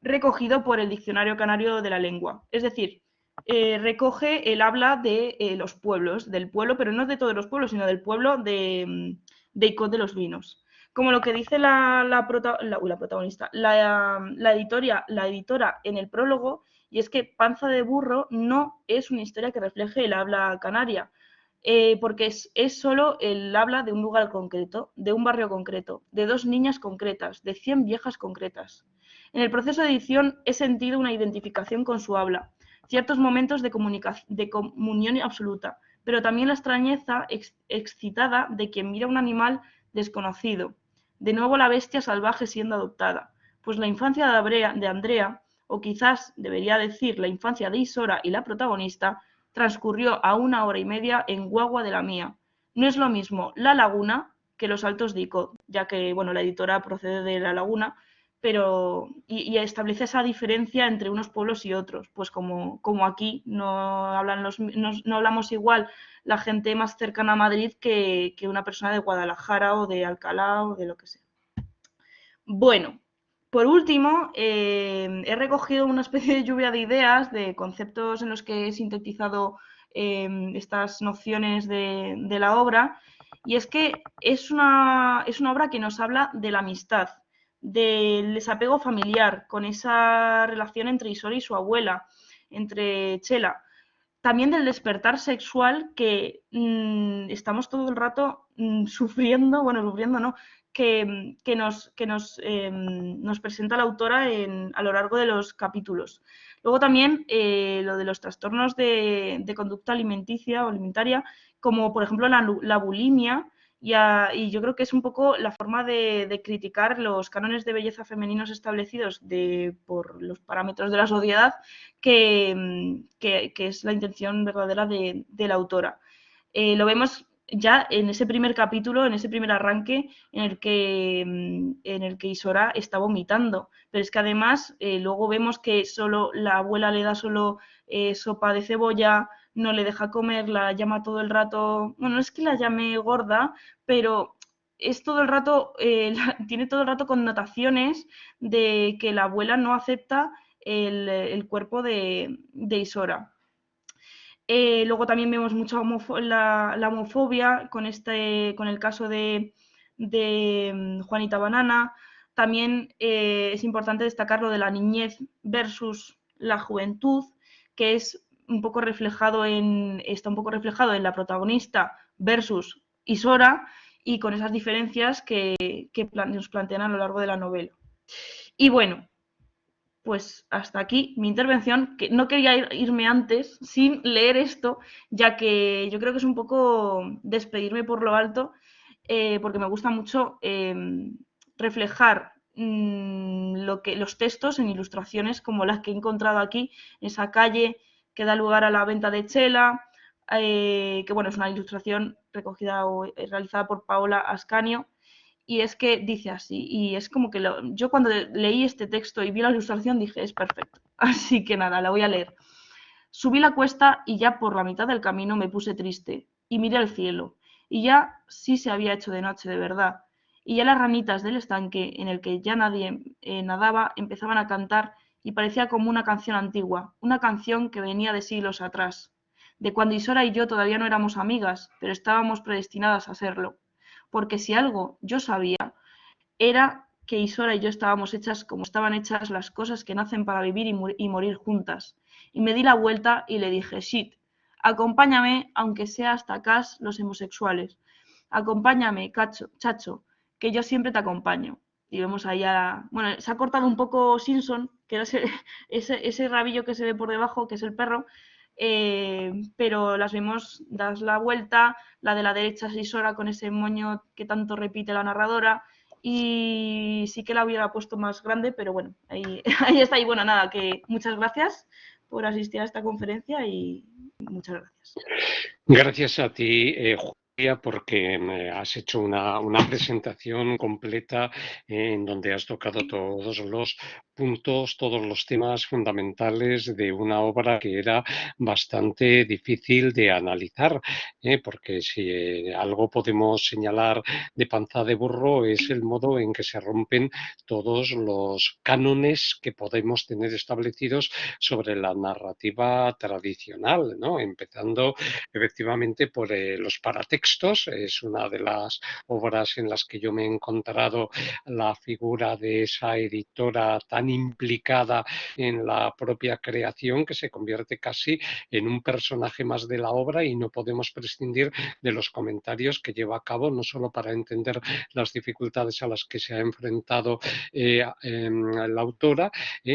recogido por el Diccionario Canario de la Lengua. Es decir, recoge el habla de los pueblos, del pueblo, pero no de todos los pueblos, sino del pueblo de Icod de los Vinos. Como lo que dice la protagonista, la editora en el prólogo, y es que Panza de Burro no es una historia que refleje el habla canaria, porque es solo el habla de un lugar concreto, de un barrio concreto, de 2 niñas concretas, de 100 viejas concretas. En el proceso de edición he sentido una identificación con su habla, ciertos momentos de comunión absoluta, pero también la extrañeza excitada de quien mira un animal desconocido. De nuevo la bestia salvaje siendo adoptada, pues la infancia de Andrea, o quizás debería decir la infancia de Isora y la protagonista, transcurrió a 1 hora y media en guagua de la mía. No es lo mismo La Laguna que Los Altos de Icod, ya que bueno, la editora procede de La Laguna, pero y establece esa diferencia entre unos pueblos y otros, pues como aquí no hablamos igual la gente más cercana a Madrid que una persona de Guadalajara o de Alcalá o de lo que sea. Bueno, por último, he recogido una especie de lluvia de ideas, de conceptos en los que he sintetizado estas nociones de la obra, y es que es una obra que nos habla de la amistad, del desapego familiar, con esa relación entre Isora y su abuela, entre Chela. También del despertar sexual que estamos todo el rato sufriendo, bueno, sufriendo no, nos presenta la autora a lo largo de los capítulos. Luego también lo de los trastornos de conducta alimenticia o alimentaria, como por ejemplo la bulimia, y yo creo que es un poco la forma de criticar los cánones de belleza femeninos establecidos por los parámetros de la sociedad, que es la intención verdadera de la autora. Lo vemos ya en ese primer capítulo, en ese primer arranque, en el que Isora está vomitando. Pero es que además luego vemos que solo la abuela le da solo sopa de cebolla, no le deja comer, la llama todo el rato, bueno, no es que la llame gorda, pero es todo el rato, tiene todo el rato connotaciones de que la abuela no acepta el cuerpo de Isora. Luego también vemos mucha la homofobia con el caso de Juanita Banana. También es importante destacar lo de la niñez versus la juventud, que es un poco está un poco reflejado en la protagonista versus Isora, y con esas diferencias que nos plantean a lo largo de la novela. Y bueno, pues hasta aquí mi intervención, que no quería irme antes sin leer esto, ya que yo creo que es un poco despedirme por lo alto, porque me gusta mucho reflejar los textos en ilustraciones como las que he encontrado aquí, en esa calle que da lugar a la venta de Chela, que bueno, es una ilustración recogida o realizada por Paola Ascanio, y es que dice así, y es como que yo cuando leí este texto y vi la ilustración dije, es perfecto. Así que nada, la voy a leer. Subí la cuesta y ya por la mitad del camino me puse triste y miré al cielo, y ya sí se había hecho de noche de verdad, y ya las ranitas del estanque en el que ya nadie nadaba empezaban a cantar y parecía como una canción antigua, una canción que venía de siglos atrás, de cuando Isora y yo todavía no éramos amigas, pero estábamos predestinadas a serlo. Porque si algo yo sabía, era que Isora y yo estábamos hechas como estaban hechas las cosas que nacen para vivir y morir juntas. Y me di la vuelta y le dije, shit, acompáñame, aunque sea hasta Cash los homosexuales. Acompáñame, chacho, que yo siempre te acompaño. Y vemos ahí a... Bueno, se ha cortado un poco Simpson, que era ese rabillo que se ve por debajo, que es el perro, pero las vemos, das la vuelta, la de la derecha es Isora con ese moño que tanto repite la narradora, y sí que la hubiera puesto más grande, pero bueno, ahí, ahí está. Y bueno, nada, que muchas gracias por asistir a esta conferencia y muchas gracias. Gracias a ti, Julia, porque has hecho una presentación completa en donde has tocado todos los puntos, todos los temas fundamentales de una obra que era bastante difícil de analizar, porque si algo podemos señalar de Panza de Burro es el modo en que se rompen todos los cánones que podemos tener establecidos sobre la narrativa tradicional, ¿no? Empezando efectivamente por los paratextos. Es una de las obras en las que yo me he encontrado la figura de esa editora tan implicada en la propia creación que se convierte casi en un personaje más de la obra, y no podemos prescindir de los comentarios que lleva a cabo, no solo para entender las dificultades a las que se ha enfrentado la autora,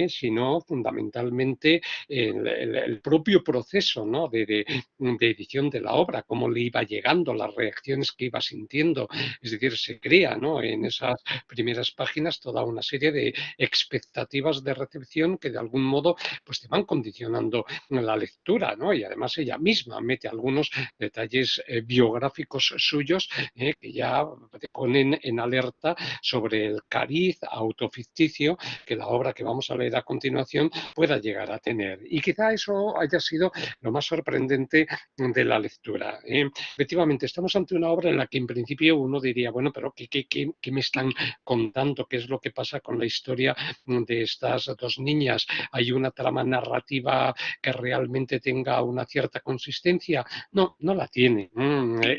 sino fundamentalmente el propio proceso, ¿no? de edición de la obra, cómo le iba llegando, las reacciones que iba sintiendo. Es decir, se crea, ¿no?, en esas primeras páginas toda una serie de expectativas de recepción que de algún modo pues te van condicionando la lectura, ¿no? Y además ella misma mete algunos detalles biográficos suyos que ya te ponen en alerta sobre el cariz autoficticio que la obra que vamos a leer a continuación pueda llegar a tener. Y quizá eso haya sido lo más sorprendente de la lectura. Efectivamente, estamos ante una obra en la que en principio uno diría, bueno, pero ¿qué me están contando? ¿Qué es lo que pasa con la historia de estas dos niñas? ¿Hay una trama narrativa que realmente tenga una cierta consistencia? No, no la tiene,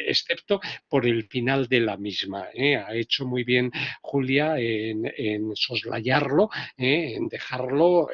excepto por el final de la misma. Ha hecho muy bien Julia en soslayarlo, en dejarlo,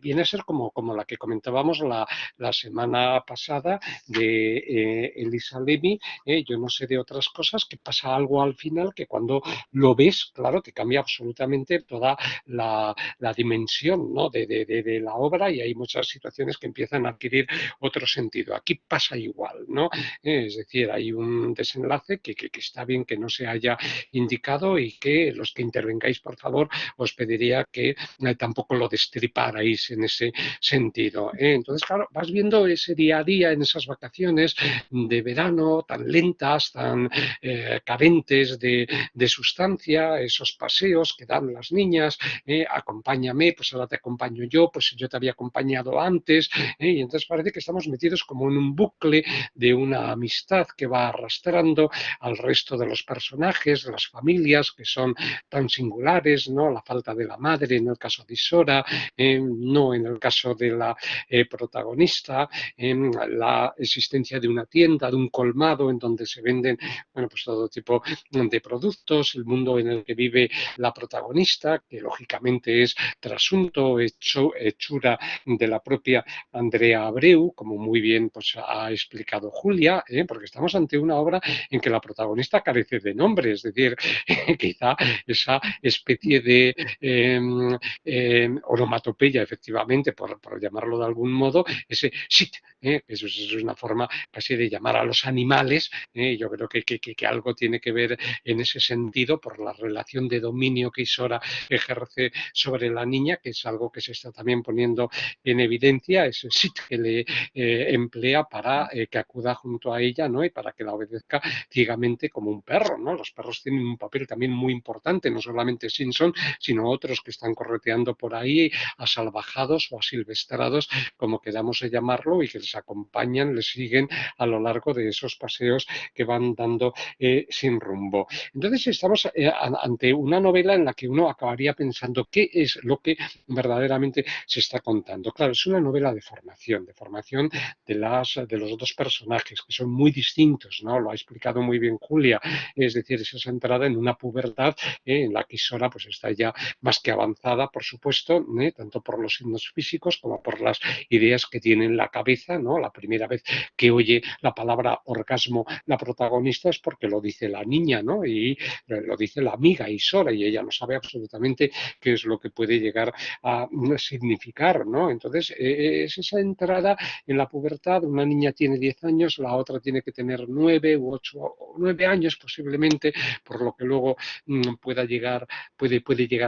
viene a ser como la que comentábamos la semana pasada de Elisa Lemy. Yo no sé de otras cosas, que pasa algo al final que cuando lo ves, claro, te cambia absolutamente toda la dimensión, ¿no?, de la obra, y hay muchas situaciones que empiezan a adquirir otro sentido. Aquí pasa igual, ¿no? Es decir, hay un desenlace que está bien que no se haya indicado, y que los que intervengáis, por favor, os pediría que tampoco lo destriparais en ese sentido. Entonces, claro, vas viendo ese día a día en esas vacaciones de verano tan lentas, tan carentes de sustancia, esos paseos que dan las niñas, acompáñame, pues ahora te acompaño yo, pues yo te había acompañado antes, y entonces parece que estamos metidos como en un bucle de una amistad que va arrastrando al resto de los personajes, de las familias que son tan singulares, ¿no? La falta de la madre en el caso de Isora, no en el caso de la protagonista, la existencia de una tienda, de un colmado en donde se venden, bueno, pues todo tipo de productos, el mundo en el que vive la protagonista, que lógicamente es trasunto, hechura de la propia Andrea Abreu, como muy bien pues ha explicado Julia, porque estamos ante una obra en que la protagonista carece de nombre, es decir, quizá esa especie de onomatopeya, efectivamente, por llamarlo de algún modo, ese shit, eso es una forma casi de llamar a los animales. Yo creo que algo tiene que ver en ese sentido por la relación de dominio que Isora ejerce sobre la niña, que es algo que se está también poniendo en evidencia, ese shit que le emplea para que acuda junto a ella, ¿no?, y para que la obedezca ciegamente como un perro, ¿no? Los perros tienen un papel también muy importante, no solamente Simpson, sino otros que están correteando por ahí, asalvajados o asilvestrados, como queramos llamarlo, y que les acompañan, les siguen a lo largo de esos paseos que van dando sin rumbo. Entonces estamos ante una novela en la que uno acabaría pensando qué es lo que verdaderamente se está contando. Claro, es una novela de formación de los dos personajes, que son muy distintos, ¿no? Lo ha explicado muy bien Julia, es decir, es esa entrada en una pubertad en la que Sora pues está ya más que avanzada, por supuesto, tanto por los signos físicos como por las ideas que tiene en la cabeza, ¿no? La primera vez que oye la palabra orgasmo la protagonista es porque lo dice la niña, ¿no? Y lo dice la amiga Isora y ella no sabe absolutamente qué es lo que puede llegar a significar, ¿no? Entonces, es esa entrada en la pubertad, una niña tiene 10 años, la otra tiene que tener 9 u 8 o 9 años posiblemente, por lo que luego puede llegar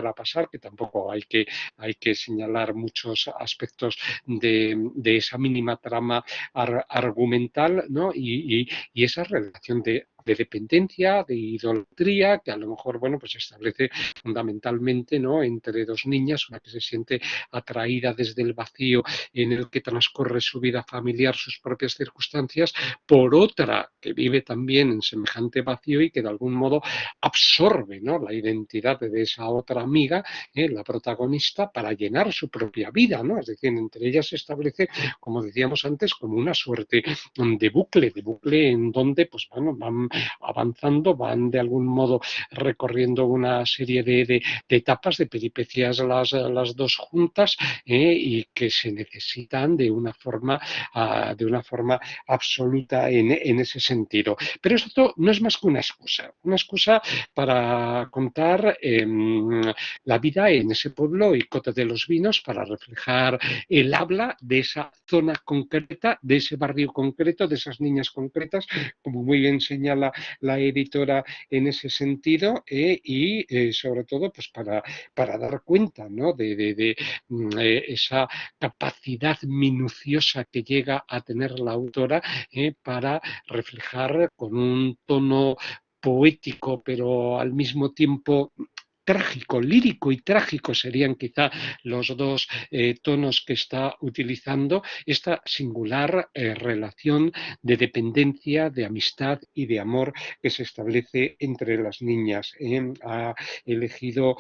a pasar, que tampoco hay que señalar muchos aspectos de esa mínima trama argumental, ¿no? Y esa relación de dependencia, de idolatría, que a lo mejor, bueno, pues se establece fundamentalmente, ¿no? Entre dos niñas, una que se siente atraída desde el vacío en el que transcurre su vida familiar, sus propias circunstancias, por otra que vive también en semejante vacío y que de algún modo absorbe, ¿no? La identidad de esa otra amiga, la protagonista, para llenar su propia vida, ¿no? Es decir, entre ellas se establece, como decíamos antes, como una suerte de bucle en donde, pues bueno, van avanzando, van de algún modo recorriendo una serie de etapas, de peripecias las dos juntas, y que se necesitan de una forma absoluta en ese sentido. Pero esto no es más que una excusa para contar la vida en ese pueblo y Cota de los Vinos, para reflejar el habla de esa zona concreta, de ese barrio concreto, de esas niñas concretas, como muy bien señala la editora en ese sentido, y sobre todo pues para dar cuenta, ¿no? de esa capacidad minuciosa que llega a tener la autora para reflejar con un tono poético, pero al mismo tiempo trágico, lírico y trágico serían quizá los dos tonos que está utilizando, esta singular relación de dependencia, de amistad y de amor que se establece entre las niñas. Ha elegido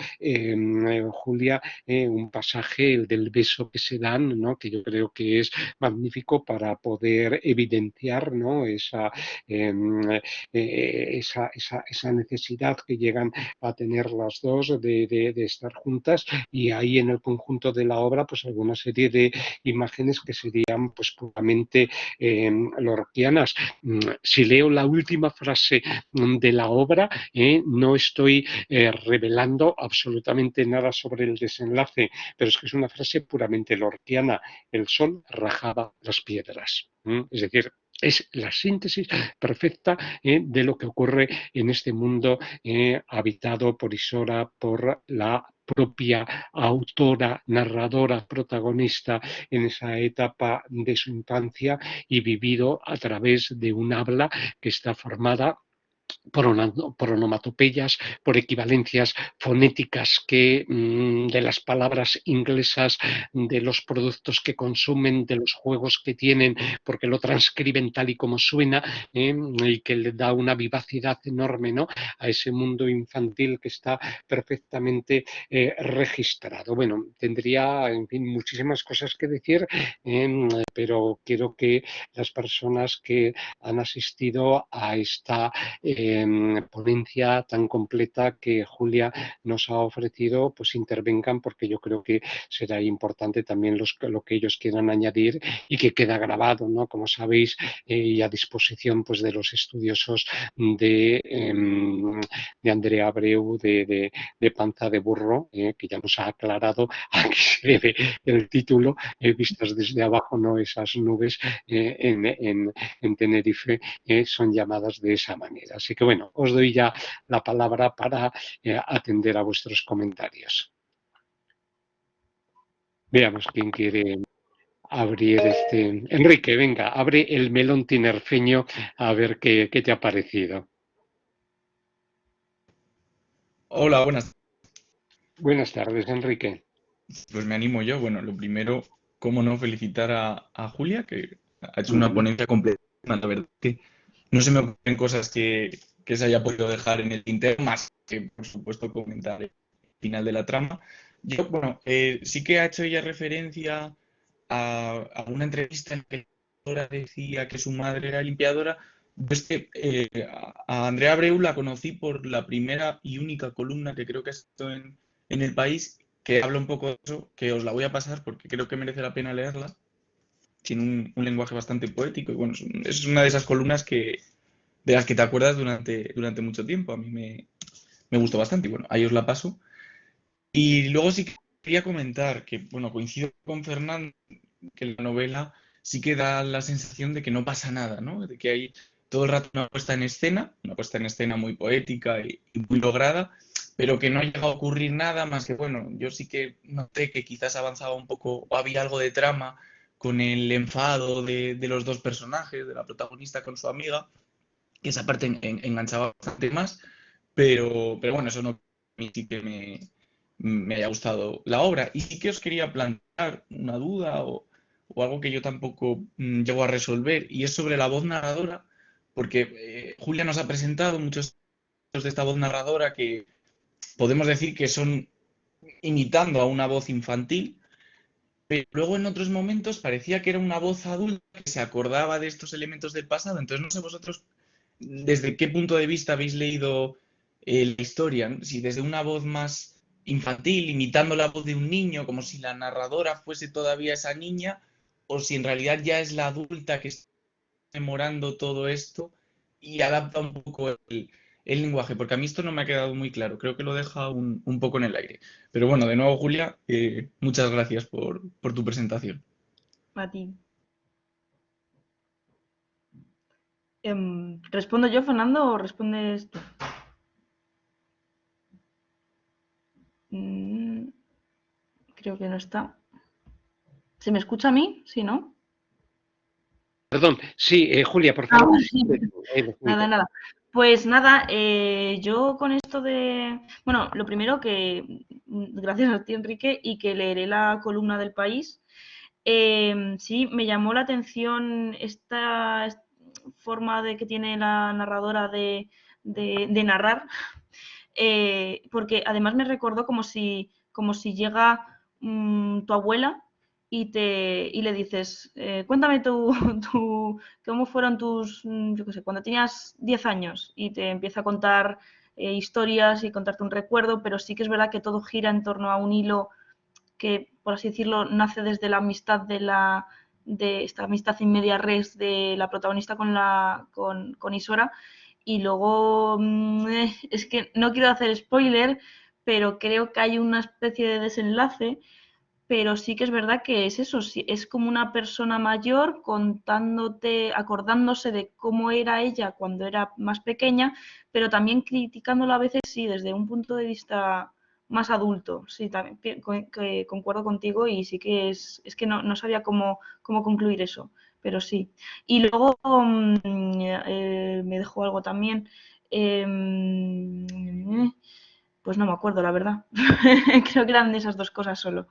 Julia un pasaje, el del beso que se dan, ¿no? Que yo creo que es magnífico para poder evidenciar, ¿no? Esa necesidad que llegan a tener las dos de estar juntas, y hay en el conjunto de la obra pues alguna serie de imágenes que serían pues puramente lorquianas. Si leo la última frase de la obra, no estoy revelando absolutamente nada sobre el desenlace, pero es que es una frase puramente lorquiana: el sol rajaba las piedras. Es decir, es la síntesis perfecta de lo que ocurre en este mundo habitado por Isora, por la propia autora, narradora, protagonista en esa etapa de su infancia, y vivido a través de un habla que está formada por onomatopeyas, por equivalencias fonéticas que de las palabras inglesas, de los productos que consumen, de los juegos que tienen, porque lo transcriben tal y como suena, y que le da una vivacidad enorme, ¿no? A ese mundo infantil que está perfectamente registrado. Bueno, tendría, en fin, muchísimas cosas que decir, pero quiero que las personas que han asistido a esta ponencia tan completa que Julia nos ha ofrecido, pues intervengan, porque yo creo que será importante también lo que ellos quieran añadir y que queda grabado, ¿no? Como sabéis, y a disposición pues de los estudiosos de Andrea Abreu, de Panza de Burro, que ya nos ha aclarado a qué se debe el título, vistas desde abajo, ¿no? Esas nubes en Tenerife son llamadas de esa manera. Así que bueno, os doy ya la palabra para atender a vuestros comentarios. Veamos quién quiere abrir este. Enrique, venga, abre el melón tinerfeño a ver qué te ha parecido. Hola, buenas. Buenas tardes, Enrique. Pues me animo yo. Bueno, lo primero, cómo no felicitar a Julia, que ha hecho una ponencia completa. La verdad que no se me ocurren cosas que se haya podido dejar en el tintero, más que, por supuesto, comentar el final de la trama. Yo, bueno, sí que ha hecho ella referencia a una entrevista en la que la autora decía que su madre era limpiadora. Yo es que a Andrea Abreu la conocí por la primera y única columna que creo que ha escrito en El País, que habla un poco de eso, que os la voy a pasar porque creo que merece la pena leerla. Tiene un lenguaje bastante poético y bueno, es una de esas columnas de las que te acuerdas durante mucho tiempo. A mí me gustó bastante y bueno, ahí os la paso. Y luego sí que quería comentar que, bueno, coincido con Fernando que la novela sí que da la sensación de que no pasa nada, ¿no? De que hay todo el rato una puesta en escena muy poética y muy lograda, pero que no ha llegado a ocurrir nada más que, bueno, yo sí que noté que quizás avanzaba un poco o había algo de trama con el enfado de los dos personajes, de la protagonista con su amiga, que esa parte enganchaba bastante más, pero bueno, eso no a mí sí que me haya gustado la obra. Y sí que os quería plantear una duda o algo que yo tampoco llego a resolver, y es sobre la voz narradora, porque Julia nos ha presentado muchos de esta voz narradora que podemos decir que son imitando a una voz infantil, pero luego en otros momentos parecía que era una voz adulta que se acordaba de estos elementos del pasado. Entonces, no sé vosotros desde qué punto de vista habéis leído la historia, ¿no? Si desde una voz más infantil, imitando la voz de un niño, como si la narradora fuese todavía esa niña, o si en realidad ya es la adulta que está memorando todo esto y adapta un poco el lenguaje, porque a mí esto no me ha quedado muy claro, creo que lo deja un poco en el aire. Pero bueno, de nuevo, Julia, muchas gracias por tu presentación. A ti. ¿Respondo yo, Fernando, o respondes tú? Mm, creo que no está. ¿Se me escucha a mí? Sí, ¿no? Perdón, sí, Julia, por Ah, favor. vale. Nada, nada. Pues nada, yo con esto de, bueno, lo primero que, gracias a ti, Enrique, y que leeré la columna del País, sí, me llamó la atención esta forma de que tiene la narradora de narrar, porque además me recordó como si llega tu abuela y le dices, cuéntame cómo fueron yo qué sé, cuando tenías 10 años y te empieza a contar historias y contarte un recuerdo, pero sí que es verdad que todo gira en torno a un hilo que, por así decirlo, nace desde la amistad de esta amistad in media res de la protagonista con Isora. Y luego, es que no quiero hacer spoiler, pero creo que hay una especie de desenlace, pero sí que es verdad que es eso, sí, es como una persona mayor contándote, acordándose de cómo era ella cuando era más pequeña, pero también criticándola a veces, sí, desde un punto de vista más adulto. Sí, también que concuerdo contigo y sí que es que no sabía cómo concluir eso, pero sí. Y luego me dejó algo también. Pues no me acuerdo, la verdad. Creo que eran esas dos cosas solo.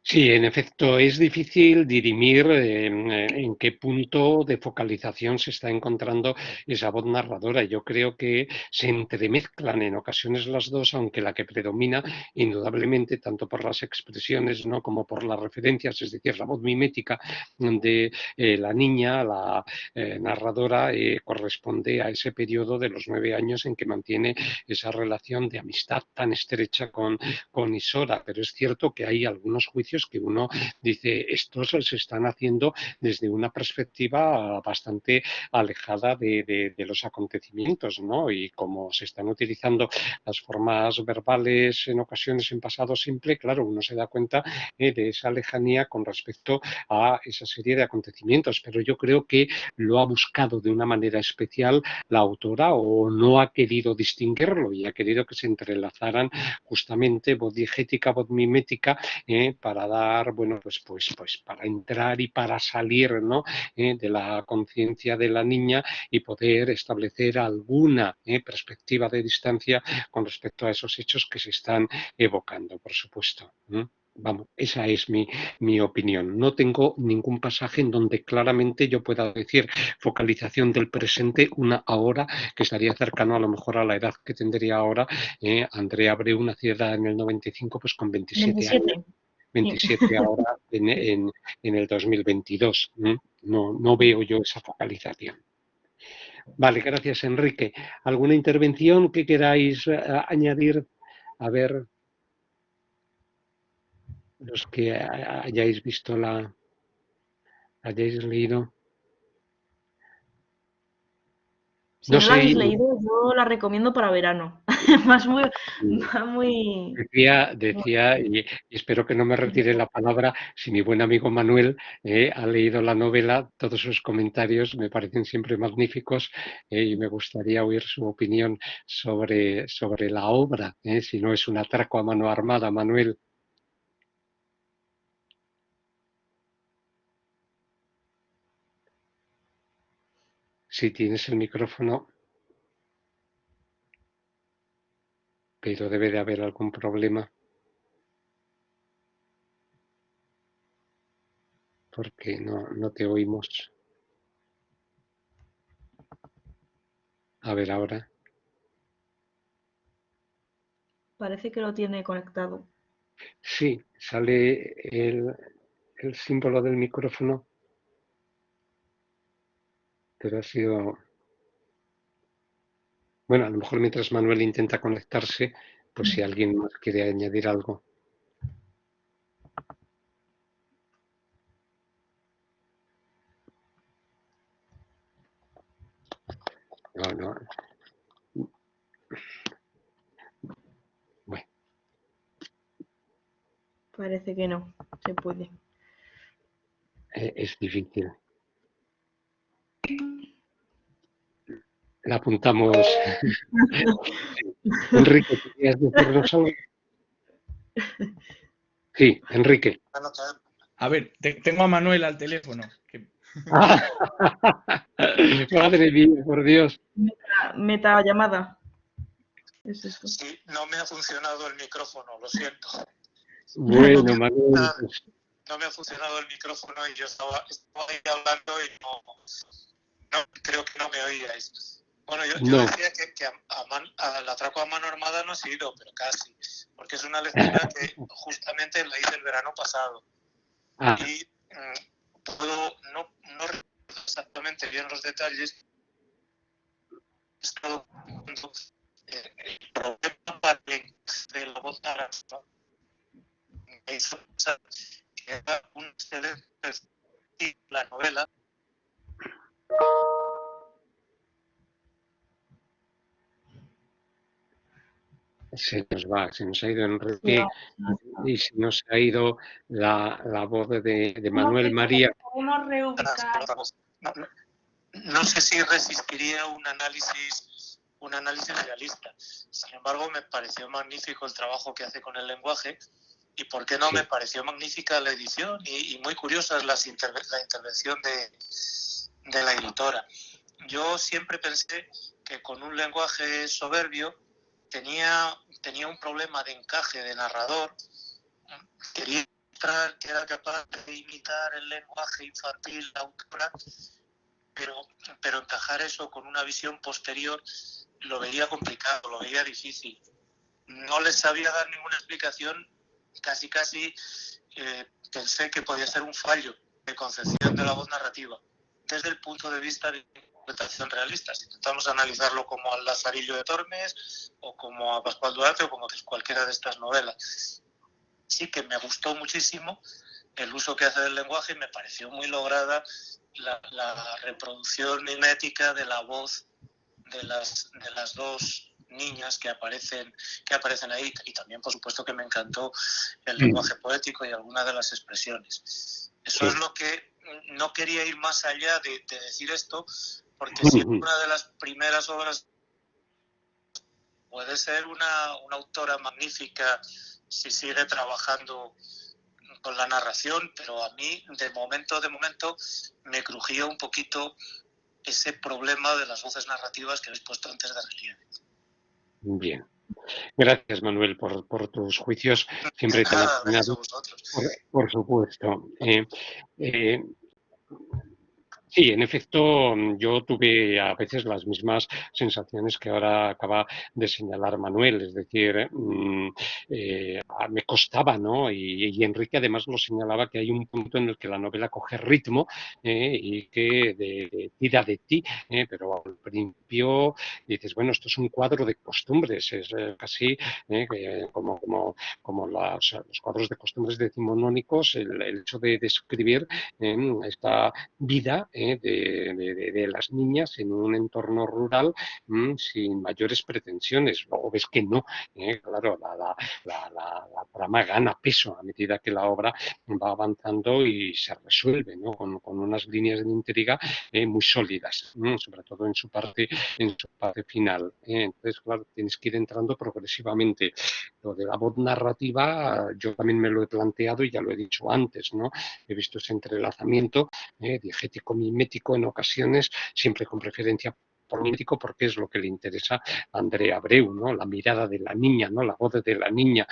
Sí, en efecto, es difícil dirimir en qué punto de focalización se está encontrando esa voz narradora. Yo creo que se entremezclan en ocasiones las dos, aunque la que predomina, indudablemente, tanto por las expresiones, ¿no?, como por las referencias, es decir, la voz mimética de la niña, la narradora, corresponde a ese periodo de los 9 años en que mantiene esa relación de amistad tan estrecha con Isora. Pero es cierto que hay algunos juicios que uno dice, estos se están haciendo desde una perspectiva bastante alejada de los acontecimientos, ¿no? Y como se están utilizando las formas verbales en ocasiones en pasado simple, claro, uno se da cuenta de esa lejanía con respecto a esa serie de acontecimientos, pero yo creo que lo ha buscado de una manera especial la autora o no ha querido distinguirlo y ha querido que se entrelazaran justamente voz diegética, voz mimética, para dar, bueno, pues para entrar y para salir, ¿no?, de la conciencia de la niña y poder establecer alguna perspectiva de distancia con respecto a esos hechos que se están evocando, por supuesto. Vamos, esa es mi opinión. No tengo ningún pasaje en donde claramente yo pueda decir focalización del presente, una ahora que estaría cercano a lo mejor a la edad que tendría ahora. Andrea Abreu, nacida en el 95, pues con 27 años. 27. Sí. 27 ahora en el 2022. No veo yo esa focalización. Vale, gracias, Enrique. ¿Alguna intervención que queráis añadir? A ver, los que hayáis visto hayáis leído. Si No no la sé, habéis leído, yo la recomiendo para verano. Más muy, muy, decía y espero que no me retire la palabra, si mi buen amigo Manuel ha leído la novela, todos sus comentarios me parecen siempre magníficos, y me gustaría oír su opinión sobre la obra, si no es un atraco a mano armada, Manuel. Si tienes el micrófono, pero debe de haber algún problema, porque no te oímos. A ver ahora. parece que lo tiene conectado. Sí, sale el símbolo del micrófono, pero ha sido... Bueno, a lo mejor mientras Manuel intenta conectarse, pues si alguien más quiere añadir algo. No. Bueno, Parece que no se puede. es difícil. La apuntamos. Enrique, ¿querías decirnos algo? Sí, Enrique. A ver, tengo a Manuel al teléfono. Madre mía, por Dios. Meta llamada. Es esto. Sí, no me ha funcionado el micrófono, lo siento. Bueno, Manuel. No me ha funcionado el micrófono y yo estaba ahí hablando y no creo que no me oíais. Bueno, yo decía que al atraco a mano armada no he sido, pero casi, porque es una lectura que justamente la hice el verano pasado. Y no recuerdo exactamente bien los detalles. He estado viendo el problema de la voz narrativa. Me hizo pensar que era un excelente la novela. Se nos ha ido Enrique y se nos ha ido la voz de Manuel María. Podemos reubicar. No sé si resistiría un análisis realista. Sin embargo, me pareció magnífico el trabajo que hace con el lenguaje y, ¿por qué no?, me pareció magnífica la edición y muy curiosa la intervención de la editora. Yo siempre pensé que con un lenguaje soberbio tenía un problema de encaje de narrador. Quería mostrar que era capaz de imitar el lenguaje infantil de la autora, pero encajar eso con una visión posterior lo veía complicado, lo veía difícil. No les sabía dar ninguna explicación, casi pensé que podía ser un fallo de concepción de la voz narrativa desde el punto de vista de interpretación realista. Si intentamos analizarlo como al Lazarillo de Tormes o como a Pascual Duarte o como cualquiera de estas novelas. Sí que me gustó muchísimo el uso que hace del lenguaje y me pareció muy lograda la reproducción mimética de la voz de las dos niñas que aparecen ahí, y también, por supuesto, que me encantó el lenguaje poético y algunas de las expresiones. Eso es lo que no quería ir más allá de decir esto, porque si es una de las primeras obras, puede ser una autora magnífica si sigue trabajando con la narración, pero a mí de momento me crujía un poquito ese problema de las voces narrativas que habéis puesto antes de relieve. Bien, Gracias, Manuel, por tus juicios siempre tan Nada, gracias a atinados, vosotros. por supuesto. Eh, Sí, en efecto, yo tuve a veces las mismas sensaciones que ahora acaba de señalar Manuel, es decir, me costaba, ¿no? Y Enrique además lo señalaba que hay un punto en el que la novela coge ritmo y que tira de ti, pero al principio dices, bueno, esto es un cuadro de costumbres, es casi como los cuadros de costumbres decimonónicos, el hecho de describir esta vida de las niñas en un entorno rural sin mayores pretensiones. Luego ves que no, claro, la trama gana peso a medida que la obra va avanzando y se resuelve, ¿no? Con unas líneas de intriga muy sólidas, sobre todo en su parte final. Entonces, claro, tienes que ir entrando progresivamente. Lo de la voz narrativa, yo también me lo he planteado y ya lo he dicho antes, ¿no? He visto ese entrelazamiento diegético mimético en ocasiones, siempre con preferencia por mimético porque es lo que le interesa a Andrea Abreu, ¿no? La mirada de la niña, ¿no? La voz de la niña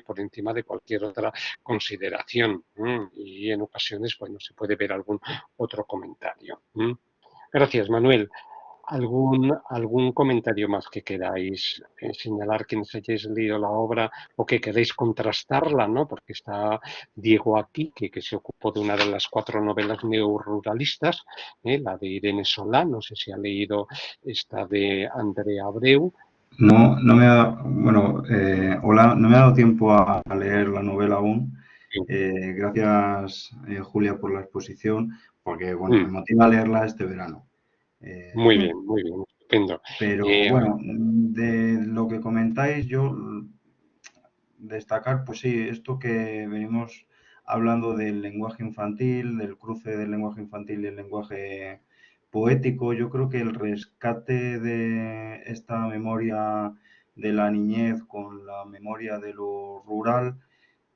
por encima de cualquier otra consideración. Y en ocasiones, bueno, se puede ver algún otro comentario. Gracias, Manuel. ¿Algún comentario más que queráis señalar quienes hayáis leído la obra o que queréis contrastarla, ¿no? Porque está Diego aquí, que se ocupó de una de las 4 novelas neoruralistas, la de Irene Solá, no sé si ha leído esta de Andrea Abreu. No, no me ha, bueno, hola, no me ha dado tiempo a leer la novela aún. Gracias, Julia, por la exposición, porque, bueno, me motiva a leerla este verano. Muy bien, estupendo. Pero, bueno, de lo que comentáis, yo destacar, pues sí, esto que venimos hablando del lenguaje infantil, del cruce del lenguaje infantil y el lenguaje poético, yo creo que el rescate de esta memoria de la niñez con la memoria de lo rural,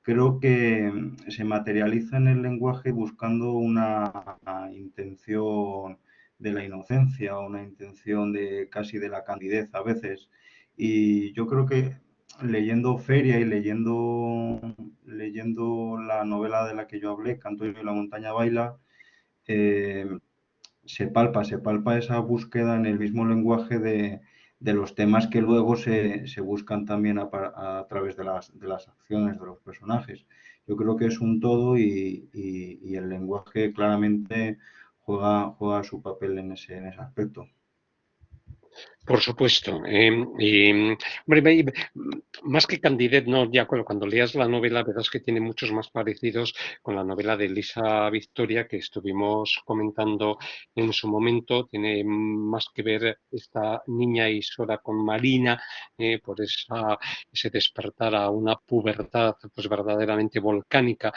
creo que se materializa en el lenguaje buscando una intención de la inocencia, una intención de casi de la candidez a veces. Y yo creo que leyendo Feria y leyendo la novela de la que yo hablé, Canto y la montaña baila, eh, se palpa esa búsqueda en el mismo lenguaje de los temas que luego se buscan también a través de las acciones de los personajes. Yo creo que es un todo y el lenguaje claramente juega su papel en ese aspecto. Por supuesto. Hombre, más que candidez, no, ya cuando leas la novela verás que tiene muchos más parecidos con la novela de Elisa Victoria que estuvimos comentando en su momento. Tiene más que ver esta niña Isora con Marina, por ese despertar a una pubertad pues verdaderamente volcánica,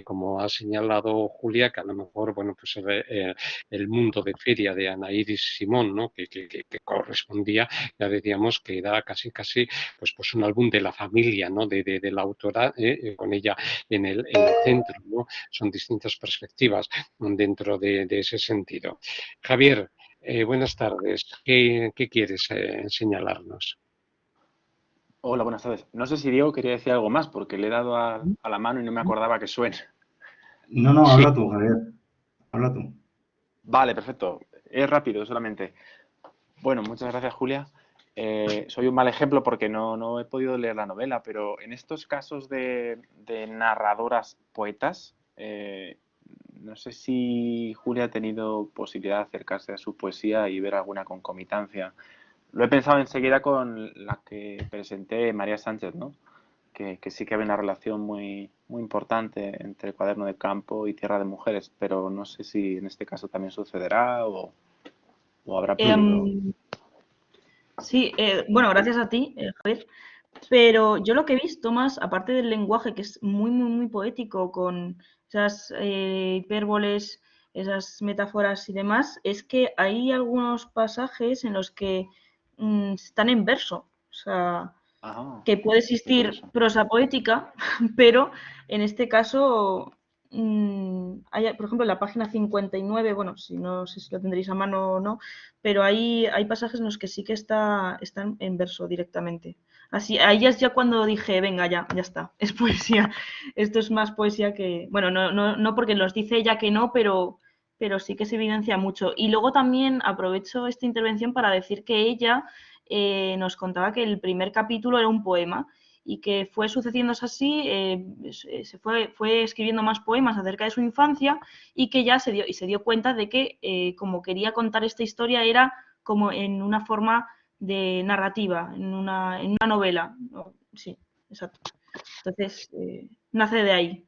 como ha señalado Julia, que a lo mejor, bueno, pues el mundo de Feria de Ana Iris Simón, ¿no? que correspondía, ya decíamos que era casi pues un álbum de la familia, ¿no? de la autora, con ella en el centro, ¿no? Son distintas perspectivas dentro de ese sentido. Javier, buenas tardes. ¿Qué quieres señalarnos? Hola, buenas tardes. No sé si Diego quería decir algo más porque le he dado a la mano y no me acordaba que suene. No, Sí. habla tú, Javier. Habla tú. Vale, perfecto. Es rápido solamente. Bueno, muchas gracias, Julia. Soy un mal ejemplo porque no he podido leer la novela, pero en estos casos de narradoras poetas, no sé si Julia ha tenido posibilidad de acercarse a su poesía y ver alguna concomitancia. Lo he pensado enseguida con la que presenté, María Sánchez, ¿no? Que sí que había una relación muy importante entre Cuaderno de Campo y Tierra de Mujeres, pero no sé si en este caso también sucederá o habrá podido. Sí, bueno, gracias a ti, Javier. Pero yo lo que he visto más, aparte del lenguaje que es muy poético, con esas hipérboles, esas metáforas y demás, es que hay algunos pasajes en los que están en verso. O sea, Ajá, que puede muy existir curioso. prosa poética, pero en este caso por ejemplo, en la página 59, bueno, si no sé si lo tendréis a mano o no, pero ahí hay pasajes en los que sí que están en verso directamente. Así, ahí es ya cuando dije, venga, ya está, es poesía. Esto es más poesía que, bueno, no porque los dice ella que no, pero sí que se evidencia mucho. Y luego también aprovecho esta intervención para decir que ella nos contaba que el primer capítulo era un poema y que fue sucediéndose así, se fue escribiendo más poemas acerca de su infancia y que ya se dio cuenta de que como quería contar esta historia era como en una forma de narrativa, en una novela. ¿No? Sí, exacto. Entonces, nace de ahí.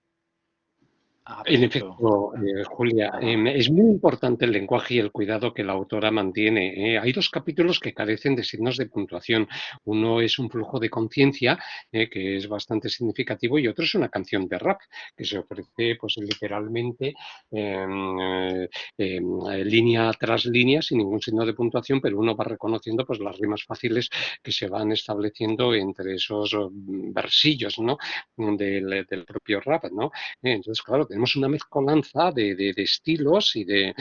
En Perfecto. efecto, Julia, Perdona. es muy importante el lenguaje y el cuidado que la autora mantiene. Hay dos capítulos que carecen de signos de puntuación. Uno es un flujo de conciencia, que es bastante significativo, y otro es una canción de rap, que se ofrece pues, literalmente línea tras línea, sin ningún signo de puntuación, pero uno va reconociendo pues, las rimas fáciles que se van estableciendo entre esos versillos, ¿no? del propio rap, ¿no? Entonces, claro, tenemos una mezcolanza de estilos y de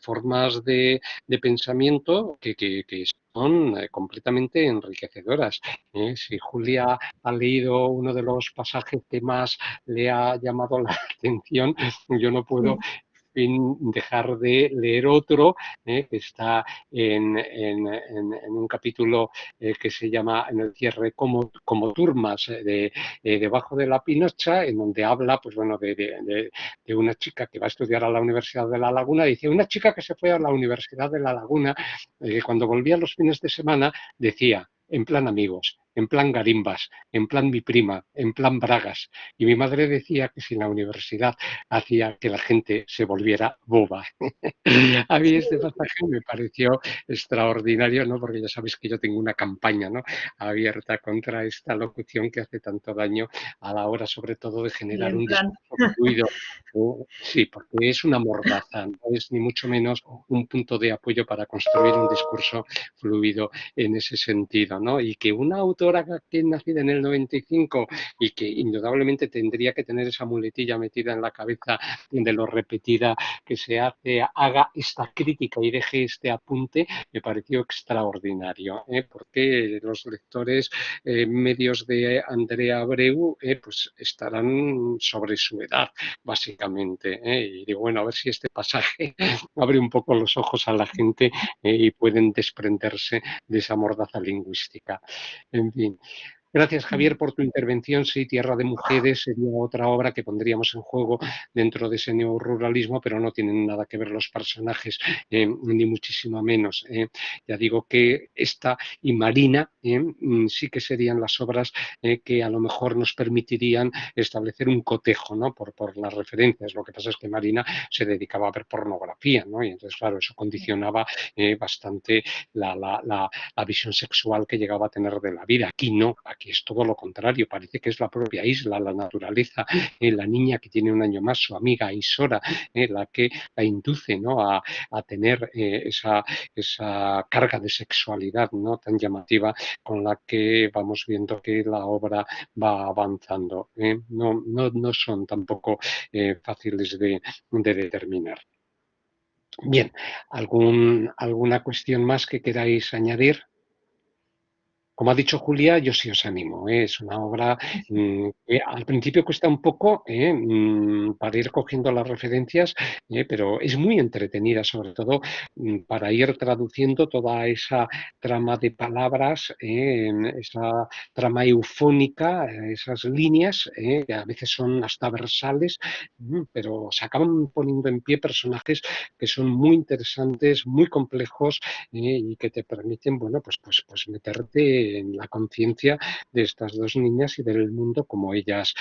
formas de pensamiento que son completamente enriquecedoras. Si Julia ha leído uno de los pasajes que más le ha llamado la atención, yo no puedo Sí. sin dejar de leer otro que está en un capítulo que se llama En el cierre como turmas debajo de la pinocha, en donde habla pues bueno de una chica que va a estudiar a la Universidad de La Laguna. Dice, una chica que se fue a la Universidad de La Laguna, cuando volvía los fines de semana, decía, en plan amigos, en plan garimbas, en plan mi prima, en plan bragas. Y mi madre decía que si la universidad hacía que la gente se volviera boba. A mí este pasaje me pareció extraordinario, ¿no? Porque ya sabéis que yo tengo una campaña, ¿no? abierta contra esta locución que hace tanto daño a la hora, sobre todo, de Y generar en un plan, discurso fluido. Sí, porque es una mordaza, no es ni mucho menos un punto de apoyo para construir un discurso fluido en ese sentido, ¿no? Y que una autora que nacida en el 95 y que indudablemente tendría que tener esa muletilla metida en la cabeza de lo repetida que se hace, haga esta crítica y deje este apunte, me pareció extraordinario, porque los lectores medios de Andrea Abreu pues estarán sobre su edad, básicamente. Y digo, bueno, a ver si este pasaje abre un poco los ojos a la gente y pueden desprenderse de esa mordaza lingüística. En fin. Gracias, Javier, por tu intervención. Sí, Tierra de Mujeres sería otra obra que pondríamos en juego dentro de ese neoruralismo, pero no tienen nada que ver los personajes, ni muchísimo menos. Ya digo que esta y Marina sí que serían las obras que a lo mejor nos permitirían establecer un cotejo, ¿no? Por las referencias. Lo que pasa es que Marina se dedicaba a ver pornografía, ¿no? Y entonces, claro, eso condicionaba bastante la visión sexual que llegaba a tener de la vida. Aquí no, aquí es todo lo contrario, parece que es la propia isla, la naturaleza, la niña que tiene un año más, su amiga Isora, la que la induce, ¿no? a tener esa carga de sexualidad, ¿no? tan llamativa con la que vamos viendo que la obra va avanzando. No son tampoco fáciles de determinar. Bien, ¿alguna cuestión más que queráis añadir? Como ha dicho Julia, yo sí os animo. Es una obra que al principio cuesta un poco para ir cogiendo las referencias, pero es muy entretenida, sobre todo para ir traduciendo toda esa trama de palabras, esa trama eufónica, esas líneas, que a veces son hasta versales, pero se acaban poniendo en pie personajes que son muy interesantes, muy complejos y que te permiten, bueno, pues meterte en la conciencia de estas dos niñas y del mundo como ellas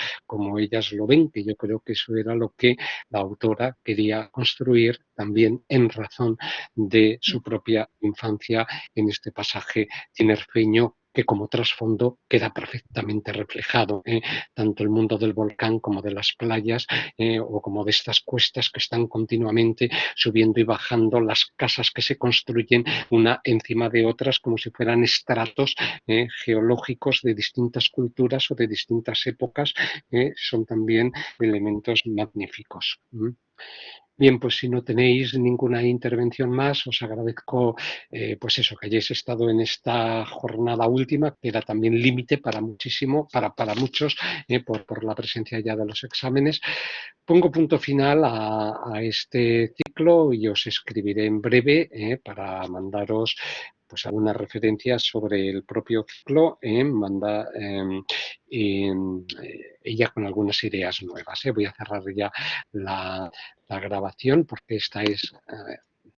lo ven, que yo creo que eso era lo que la autora quería construir también en razón de su propia infancia en este pasaje tinerfeño que como trasfondo queda perfectamente reflejado, tanto el mundo del volcán como de las playas, o como de estas cuestas que están continuamente subiendo y bajando, las casas que se construyen una encima de otras como si fueran estratos geológicos de distintas culturas o de distintas épocas, son también elementos magníficos. Bien, pues si no tenéis ninguna intervención más, os agradezco pues eso, que hayáis estado en esta jornada última, que era también límite para para muchos, por la presencia ya de los exámenes. Pongo punto final a este ciclo y os escribiré en breve para mandaros pues algunas referencias sobre el propio ciclo, ella con algunas ideas nuevas. Voy a cerrar ya la grabación porque esta es